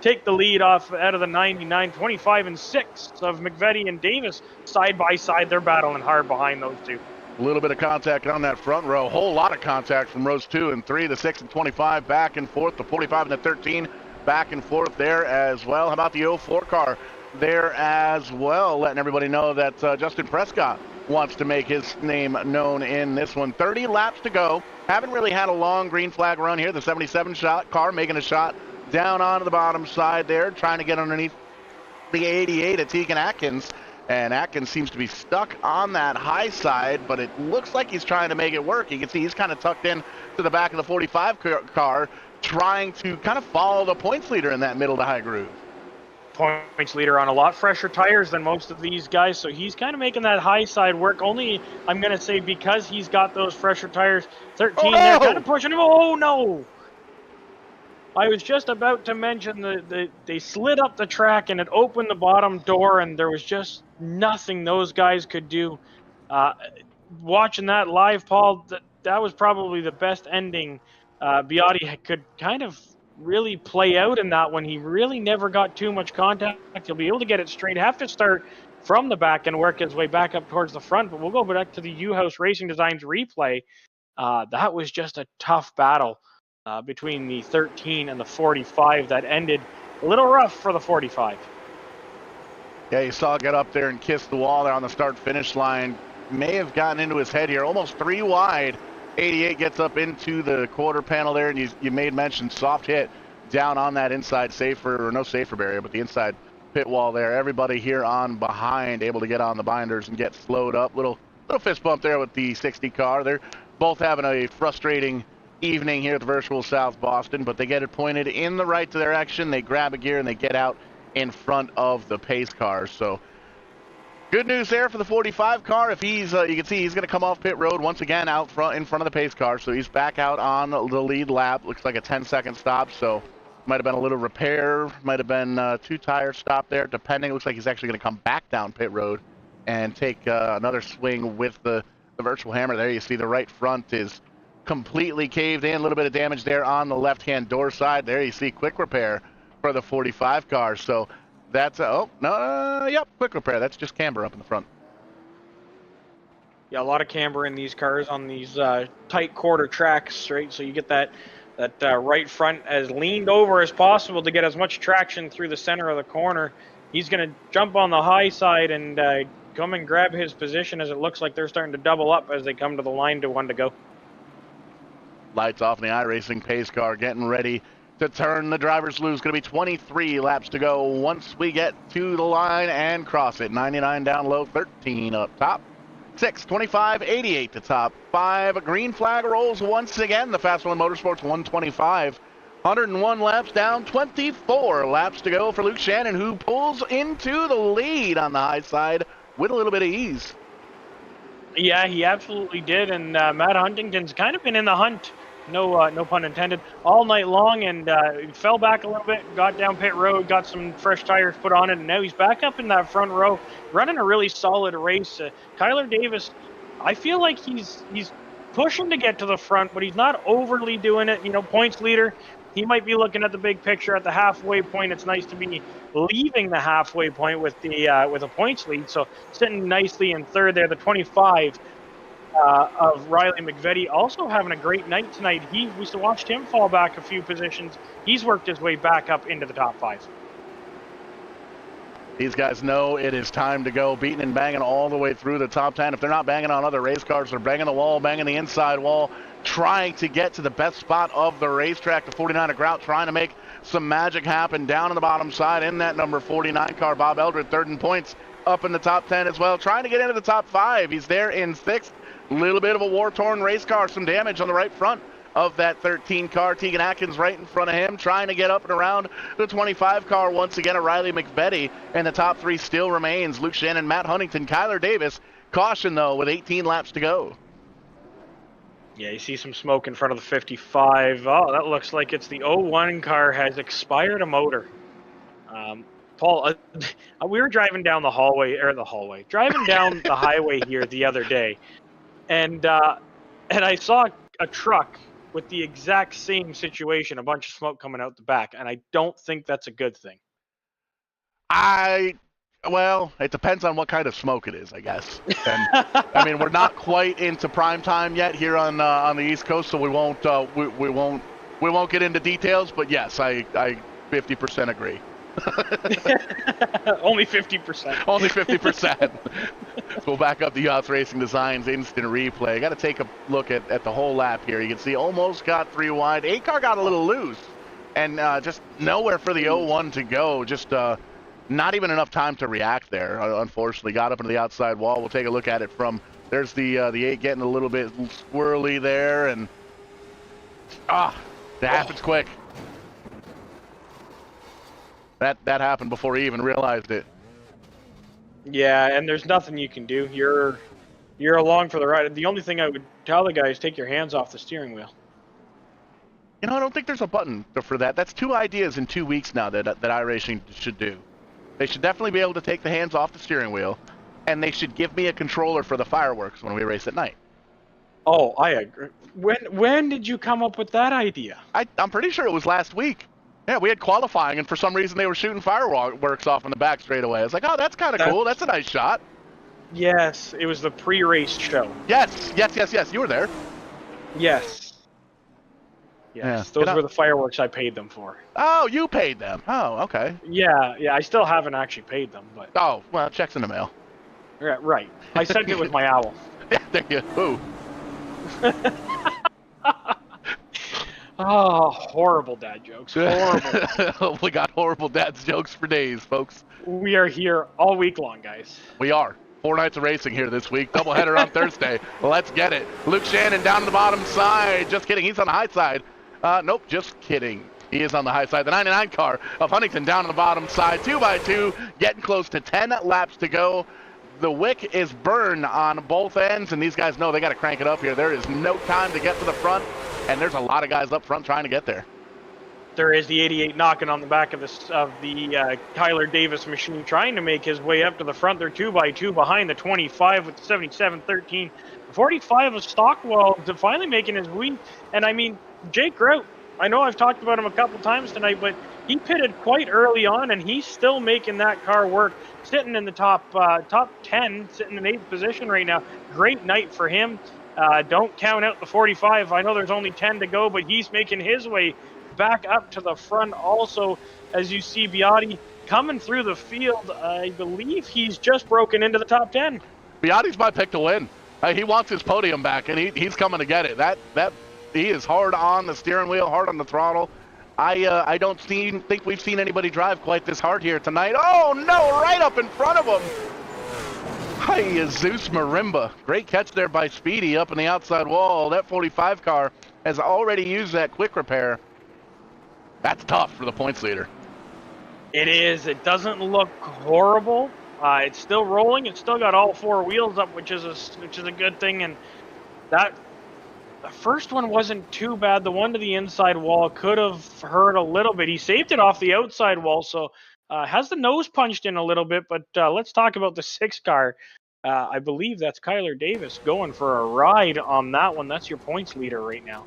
Speaker 2: Take the lead off out of the 99, 25 and 6 of McVetti and Davis side by side. They're battling hard behind those two.
Speaker 1: A little bit of contact on that front row. Whole lot of contact from rows 2 and 3. The 6 and 25 back and forth. The 45 and the 13 back and forth there as well. How about the 04 car there as well? Letting everybody know that Justin Prescott wants to make his name known in this one. 30 laps to go. Haven't really had a long green flag run here. The 77 shot car making a shot down onto the bottom side there, trying to get underneath the 88 of Tegan Atkins. And Atkins seems to be stuck on that high side, but it looks like he's trying to make it work. You can see he's kind of tucked in to the back of the 45 car, trying to kind of follow the points leader in that middle to high groove.
Speaker 2: Points leader on a lot fresher tires than most of these guys, so he's kind of making that high side work. Only, I'm going to say, because he's got those fresher tires. 13 there, kind of pushing him. Oh, no! I was just about to mention they slid up the track and it opened the bottom door, and there was just nothing those guys could do. Watching that live, Paul, that was probably the best ending Biotti could kind of really play out in that one. He really never got too much contact. He'll be able to get it straight. Have to start from the back and work his way back up towards the front, but we'll go back to the U-House Racing Designs replay. That was just a tough battle between the 13 and the 45 that ended a little rough for the 45.
Speaker 1: Yeah, you saw it get up there and kiss the wall there on the start-finish line. May have gotten into his head here, almost 3 wide. 88 gets up into the quarter panel there, and you made mention soft hit down on that inside safer, or no safer barrier, but the inside pit wall there. Everybody here on behind able to get on the binders and get slowed up. Little fist bump there with the 60 car. They're both having a frustrating evening here at the Virtual South Boston, but they get it pointed in the right direction. They grab a gear and they get out in front of the pace car. So good news there for the 45 car. If he's, you can see he's going to come off pit road once again out front in front of the pace car. So he's back out on the lead lap. Looks like a 10-second stop. So might have been a little repair, might have been 2 tire stop there, depending. Looks like he's actually going to come back down pit road and take another swing with the virtual hammer. There you see the right front is completely caved in. A little bit of damage there on the left-hand door side. There you see quick repair for the 45 car. So that's yep, quick repair. That's just camber up in the front.
Speaker 2: Yeah, a lot of camber in these cars on these tight quarter tracks, right? So you get that right front as leaned over as possible to get as much traction through the center of the corner. He's going to jump on the high side and come and grab his position, as it looks like they're starting to double up as they come to the line to 1 to go.
Speaker 1: Lights off in the iRacing pace car, getting ready to turn the driver's loose. Going to be 23 laps to go once we get to the line and cross it. 99 down low, 13 up top. 6, 25, 88 to top 5. A green flag rolls once again. The Fast1 Motorsports 125. 101 laps down, 24 laps to go for Luke Shannon, who pulls into the lead on the high side with a little bit of ease.
Speaker 2: Yeah, he absolutely did, and Matt Huntington's kind of been in the hunt, no pun intended, all night long, and he fell back a little bit, got down pit road, got some fresh tires put on it, and now he's back up in that front row, running a really solid race. Kyler Davis, I feel like he's pushing to get to the front, but he's not overly doing it. You know, points leader, he might be looking at the big picture at the halfway point. It's nice to be leaving the halfway point with a points lead. So sitting nicely in third there, the 25 of Riley McVetti, also having a great night tonight. We watched him fall back a few positions. He's worked his way back up into the top 5.
Speaker 1: These guys know it is time to go, beating and banging all the way through the top 10. If they're not banging on other race cars, they're banging the wall, banging the inside wall, trying to get to the best spot of the racetrack. The 49 of Grout trying to make some magic happen down on the bottom side in that number 49 car. Bob Eldred, third in points, up in the top 10 as well, trying to get into the top 5. He's there in 6th. Little bit of a war-torn race car, some damage on the right front of that 13 car. Tegan Atkins right in front of him, trying to get up and around the 25 car. Once again, a Riley McVetti, and the top 3 still remains Luke Shannon, Matt Huntington, Kyler Davis. Caution, though, with 18 laps to go.
Speaker 2: Yeah, you see some smoke in front of the 55. Oh, that looks like it's the 01 car has expired a motor. Paul, we were driving down driving down the highway here the other day, and I saw a truck with the exact same situation, a bunch of smoke coming out the back, and I don't think that's a good thing.
Speaker 1: Well, it depends on what kind of smoke it is, I guess. And I mean, we're not quite into prime time yet here on the East Coast, so we won't get into details. But yes, I 50% agree.
Speaker 2: Only 50%.
Speaker 1: Only 50%. We'll back up the iRacing Designs instant replay. Got to take a look at the whole lap here. You can see almost got 3 wide. 8 car got a little loose, and just nowhere for the 01 to go. Just not even enough time to react there. Unfortunately, got up into the outside wall. We'll take a look at it from. There's the 8 getting a little bit squirrely there, and that happens quick. That happened before he even realized it.
Speaker 2: Yeah, and there's nothing you can do. You're along for the ride. The only thing I would tell the guy is take your hands off the steering wheel.
Speaker 1: You know, I don't think there's a button for that. That's 2 ideas in 2 weeks now that iRacing should do. They should definitely be able to take the hands off the steering wheel, and they should give me a controller for the fireworks when we race at night.
Speaker 2: Oh, I agree. When did you come up with that idea?
Speaker 1: I'm pretty sure it was last week. Yeah, we had qualifying, and for some reason they were shooting fireworks off in the back straight away. I was like, oh, that's kind of cool. That's a nice shot.
Speaker 2: Yes, it was the pre-race show.
Speaker 1: Yes. You were there.
Speaker 2: Yes. Those were the fireworks I paid them for.
Speaker 1: Oh, you paid them. Oh, okay.
Speaker 2: Yeah, I still haven't actually paid them, but...
Speaker 1: Oh, well, check's in the mail.
Speaker 2: Yeah, right. I sent it with my owl.
Speaker 1: Yeah, there you go.
Speaker 2: Oh, horrible dad jokes. Horrible.
Speaker 1: We got horrible dad's jokes for days, folks.
Speaker 2: We are here all week long, guys.
Speaker 1: We are. 4 nights of racing here this week. Doubleheader on Thursday. Let's get it. Luke Shannon down the bottom side. Just kidding. He's on the high side. Nope, just kidding. He is on the high side. The 99 car of Huntington down on the bottom side. 2x2. Getting close to 10 laps to go. The wick is burned on both ends, and these guys know they got to crank it up here. There is no time to get to the front, and there's a lot of guys up front trying to get there.
Speaker 2: There is the 88 knocking on the back of the Tyler Davis machine, trying to make his way up to the front. They're 2x2 behind the 25 with the 77-13. The 45 of Stockwell finally making his way. And I mean, Jake Grout, I know I've talked about him a couple times tonight, but he pitted quite early on, and he's still making that car work. Sitting in the top 10, sitting in 8th position right now. Great night for him. Don't count out the 45. I know there's only 10 to go, but he's making his way back up to the front also. As you see Biotti coming through the field, I believe he's just broken into the top 10.
Speaker 1: Biotti's my pick to win. He wants his podium back, and he's coming to get it. That he is hard on the steering wheel, hard on the throttle. I don't think we've seen anybody drive quite this hard here tonight. Oh no, right up in front of him. Hi, Zeus Marimba. Great catch there by Speedy up in the outside wall. That 45 car has already used that quick repair. That's tough for the points leader.
Speaker 2: It is. It doesn't look horrible. It's still rolling. It's still got all 4 wheels up, which is a good thing. And that the first one wasn't too bad. The one to the inside wall could have hurt a little bit. He saved it off the outside wall, so has the nose punched in a little bit. But let's talk about the 6 car. I believe that's Kyler Davis going for a ride on that one. That's your points leader right now.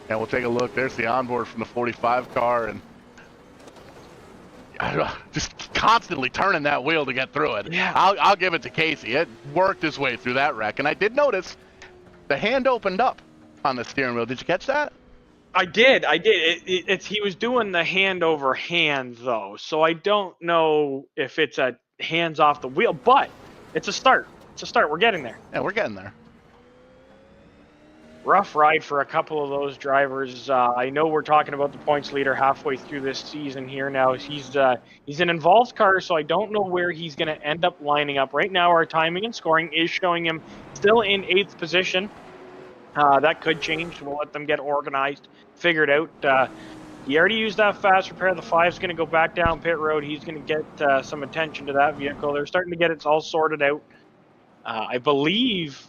Speaker 1: And we'll take a look. There's the onboard from the 45 car, and just constantly turning that wheel to get through it.
Speaker 2: Yeah.
Speaker 1: I'll give it to Casey. It worked his way through that wreck, and I did notice the hand opened up on the steering wheel. Did you catch that?
Speaker 2: I did. He was doing the hand over hand though, so I don't know if it's a hands off the wheel, but it's a start. We're getting there.
Speaker 1: Yeah, we're getting there.
Speaker 2: Rough ride for a couple of those drivers. I know we're talking about the points leader halfway through this season here now. He's an involved car, so I don't know where he's going to end up lining up. Right now, our timing and scoring is showing him still in 8th position. That could change. We'll let them get organized, figured out. He already used that fast repair. The 5's going to go back down pit road. He's going to get some attention to that vehicle. They're starting to get it all sorted out. I believe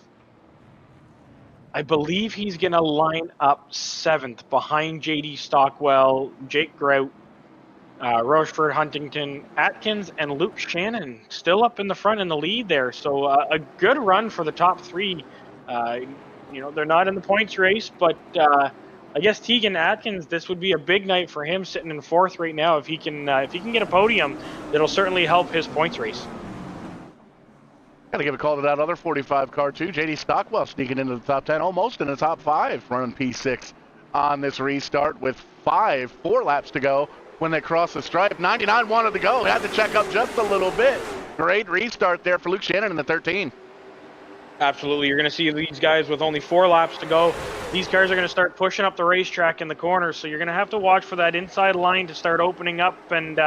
Speaker 2: I believe he's going to line up 7th behind JD Stockwell, Jake Grout, Rochefort, Huntington, Atkins, and Luke Shannon still up in the front in the lead there. So a good run for the top 3. They're not in the points race, but I guess Tegan Atkins, this would be a big night for him sitting in 4th right now. If he can get a podium, it'll certainly help his points race.
Speaker 1: Got to give a call to that other 45 car too. JD Stockwell sneaking into the top 10, almost in the top 5, running P6 on this restart with 4 laps to go when they cross the stripe. 99 wanted to go, had to check up just a little bit. Great restart there for Luke Shannon in the 13.
Speaker 2: Absolutely. You're going to see these guys with only 4 laps to go. These cars are going to start pushing up the racetrack in the corners, so you're going to have to watch for that inside line to start opening up, and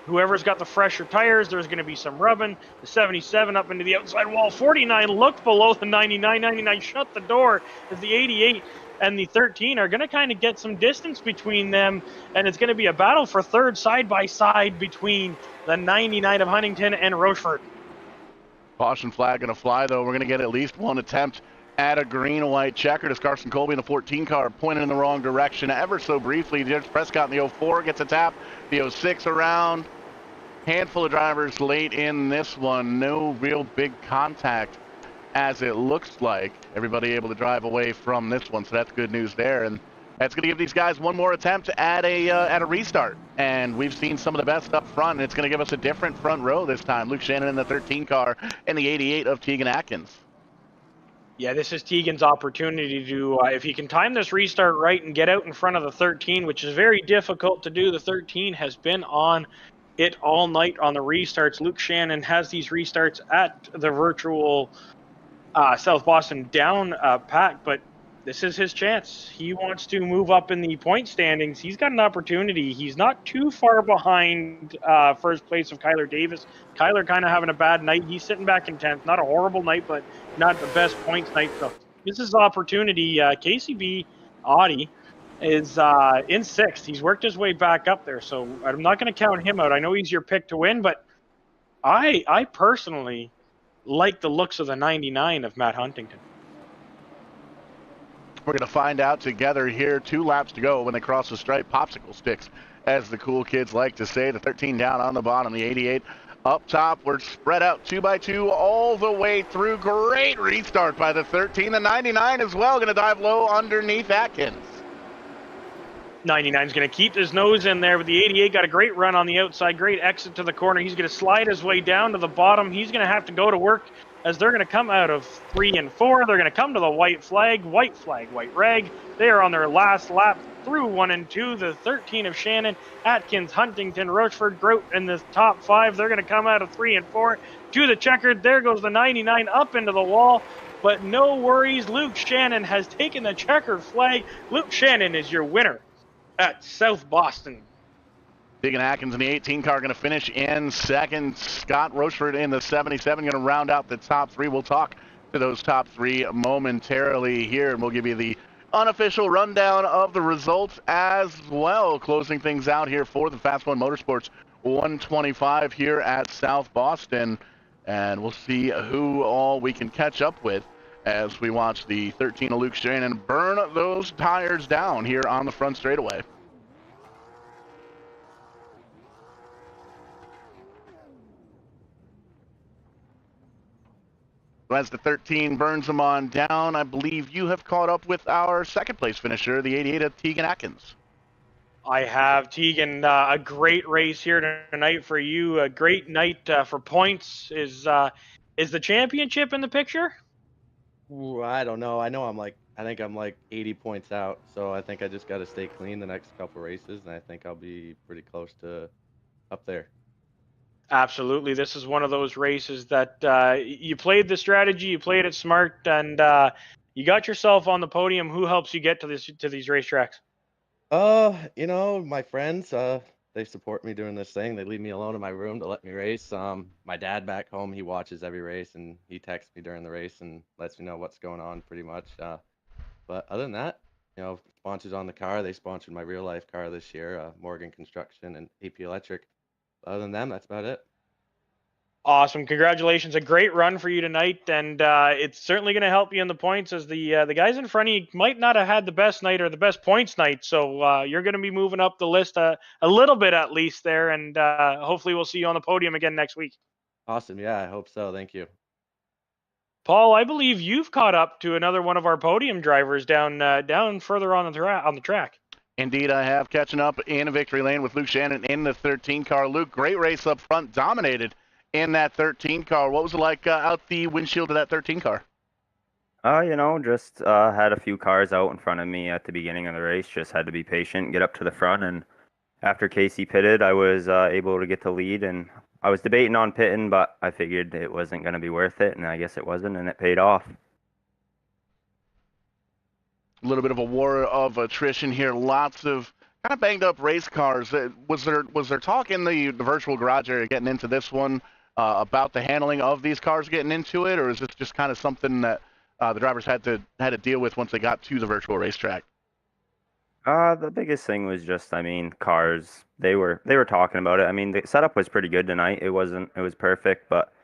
Speaker 2: whoever's got the fresher tires, there's going to be some rubbing. The 77 up into the outside wall. 49 looked below the 99. 99 shut the door as the 88 and the 13 are going to kind of get some distance between them, and it's going to be a battle for 3rd side by side between the 99 of Huntington and Rochefort.
Speaker 1: Caution flag going to fly, though. We're going to get at least one attempt at a green and white checker as Carson Colby in the 14 car pointed in the wrong direction ever so briefly. James Prescott in the 04 gets a tap. The 06 around. Handful of drivers late in this one. No real big contact as it looks like. Everybody able to drive away from this one, so that's good news there. And that's going to give these guys one more attempt at a restart. And we've seen some of the best up front, and it's going to give us a different front row this time. Luke Shannon in the 13 car and the 88 of Tegan Atkins.
Speaker 2: Yeah, this is Tegan's opportunity to, if he can time this restart right and get out in front of the 13, which is very difficult to do. The 13 has been on it all night on the restarts. Luke Shannon has these restarts at the virtual South Boston down pack, but this is his chance. He wants to move up in the point standings. He's got an opportunity. He's not too far behind first place of Kyler Davis. Kyler kind of having a bad night. He's sitting back in 10th. Not a horrible night, but not the best points night. So this is opportunity. KCB Audi is in 6th. He's worked his way back up there, so I'm not going to count him out. I know he's your pick to win, but I personally like the looks of the 99 of Matt Huntington.
Speaker 1: We're going to find out together here. 2 laps to go when they cross the stripe. Popsicle sticks, as the cool kids like to say. The 13 down on the bottom, the 88 up top. We're spread out 2 by 2 all the way through. Great restart by the 13. The 99 as well, going to dive low underneath Atkins.
Speaker 2: 99 is going to keep his nose in there, but the 88 got a great run on the outside, great exit to the corner. He's going to slide his way down to the bottom. He's going to have to go to work as they're going to come out of 3 and 4. They're going to come to the white flag, white rag. They are on their last lap through 1 and 2. The 13 of Shannon, Atkins, Huntington, Rochefort, Grout in the top 5. They're going to come out of 3 and 4 to the checkered. There goes the 99 up into the wall. But no worries, Luke Shannon has taken the checkered flag. Luke Shannon is your winner at South Boston.
Speaker 1: Tegan Atkins in the 18 car going to finish in 2nd. Scott Rochefort in the 77 going to round out the top 3. We'll talk to those top 3 momentarily here, and we'll give you the unofficial rundown of the results as well, closing things out here for the Fast1 Motorsports 125 here at South Boston. And we'll see who all we can catch up with as we watch the 13 of Luke Shannon burn those tires down here on the front straightaway. As the 13 burns them on down, I believe you have caught up with our 2nd place finisher, the 88 of Tegan Atkins.
Speaker 2: I have, Tegan. A great race here tonight for you. A great night for points. Is the championship in the picture?
Speaker 3: Ooh, I don't know. I think I'm like 80 points out, so I think I just got to stay clean the next couple races, and I think I'll be pretty close to up there.
Speaker 2: Absolutely. This is one of those races that you played the strategy, you played it smart, and you got yourself on the podium. Who helps you get to these racetracks?
Speaker 3: My friends, they support me doing this thing. They leave me alone in my room to let me race. My dad back home, he watches every race, and he texts me during the race and lets me know what's going on pretty much. But other than that, sponsors on the car. They sponsored my real life car this year, Morgan Construction and AP Electric. Other than them, that's about it.
Speaker 2: Awesome. Congratulations. A great run for you tonight. And it's certainly going to help you in the points, as the guys in front of you might not have had the best night or the best points night. So you're going to be moving up the list a little bit at least there. And hopefully we'll see you on the podium again next week.
Speaker 3: Awesome. Yeah, I hope so. Thank you.
Speaker 2: Paul, I believe you've caught up to another one of our podium drivers down further on the track.
Speaker 1: Indeed, I have, catching up in a victory lane with Luke Shannon in the 13 car. Luke, great race up front, dominated in that 13 car. What was it like out the windshield of that 13 car?
Speaker 4: Just had a few cars out in front of me at the beginning of the race. Just had to be patient, get up to the front, and after Casey pitted, I was able to get the lead. And I was debating on pitting, but I figured it wasn't going to be worth it, and I guess it wasn't, and it paid off.
Speaker 1: A little bit of a war of attrition here. Lots of kind of banged up race cars. Was there talk in the virtual garage area getting into this one about the handling of these cars getting into it, or is this just kind of something that the drivers had to deal with once they got to the virtual racetrack?
Speaker 4: The biggest thing was just, cars. They were talking about it. The setup was pretty good tonight. It was perfect, but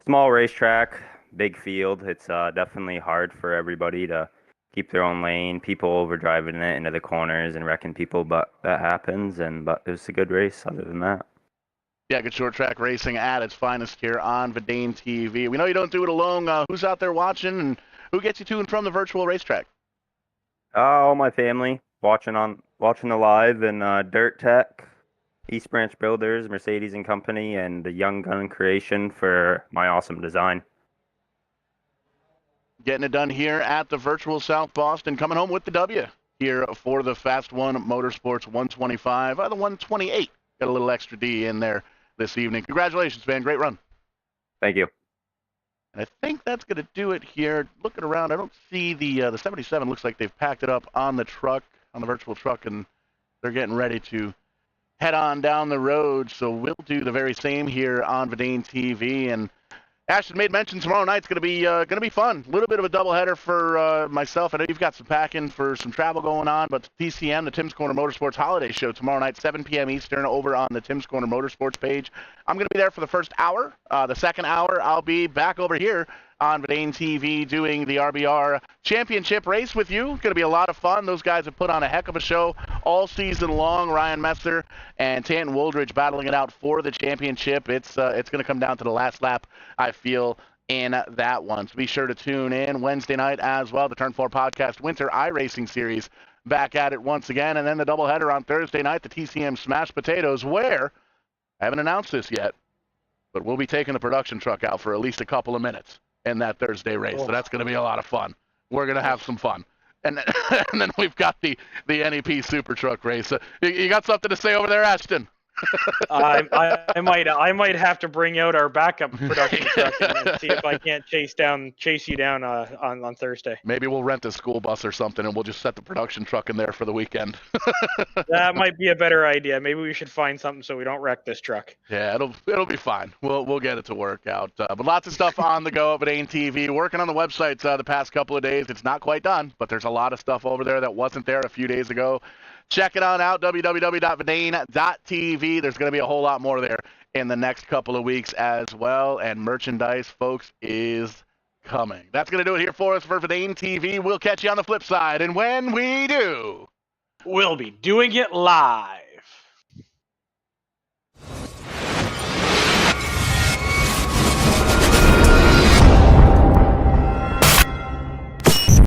Speaker 4: small racetrack, big field. It's definitely hard for everybody to keep their own lane. People overdriving it into the corners and wrecking people, but that happens. But it was a good race other than that.
Speaker 1: Yeah, good short track racing at its finest here on VidaneTV. We know you don't do it alone. Who's out there watching, and who gets you to and from the virtual racetrack?
Speaker 4: All my family watching the live, and Dirt Tech, East Branch Builders, Mercedes and Company, and the Young Gun Creation for my awesome design.
Speaker 1: Getting it done here at the virtual South Boston, coming home with the W here for the Fast1 Motorsports 125. The 128 got a little extra D in there this evening. Congratulations, man. Great run.
Speaker 4: Thank you.
Speaker 1: And I think that's going to do it here. Looking around, I don't see the 77. Looks like they've packed it up on the truck, on the virtual truck, and they're getting ready to head on down the road. So we'll do the very same here on VidaneTV. And Ashton made mention tomorrow night's going to be fun. A little bit of a doubleheader for myself. I know you've got some packing for some travel going on, but TCM, the Tim's Corner Motorsports Holiday Show tomorrow night, 7 p.m. Eastern, over on the Tim's Corner Motorsports page. I'm going to be there for the first hour. The second hour, I'll be back over here on VidaneTV doing the RBR Championship race with you. It's going to be a lot of fun. Those guys have put on a heck of a show all season long. Ryan Messer and Tanton Woldridge battling it out for the championship. It's going to come down to the last lap, I feel, in that one. So be sure to tune in Wednesday night as well. The Turn 4 Podcast Winter iRacing Series back at it once again. And then the doubleheader on Thursday night, the TCM Smashed Potatoes, where I haven't announced this yet, but we'll be taking the production truck out for at least a couple of minutes in that Thursday race. So that's going to be a lot of fun. We're going to have some fun. And then we've got the NEP Super Truck race. You got something to say over there, Ashton?
Speaker 2: I might have to bring out our backup production truck and see if I can't chase you down on Thursday.
Speaker 1: Maybe we'll rent a school bus or something, and we'll just set the production truck in there for the weekend.
Speaker 2: That might be a better idea. Maybe we should find something so we don't wreck this truck.
Speaker 1: Yeah, it'll be fine. We'll get it to work out. But lots of stuff on the go at VidaneTV. Working on the websites the past couple of days. It's not quite done, but there's a lot of stuff over there that wasn't there a few days ago. Check it on out, www.vidane.tv. There's going to be a whole lot more there in the next couple of weeks as well. And merchandise, folks, is coming. That's going to do it here for us for VidaneTV. We'll catch you on the flip side. And when we do,
Speaker 2: we'll be doing it live.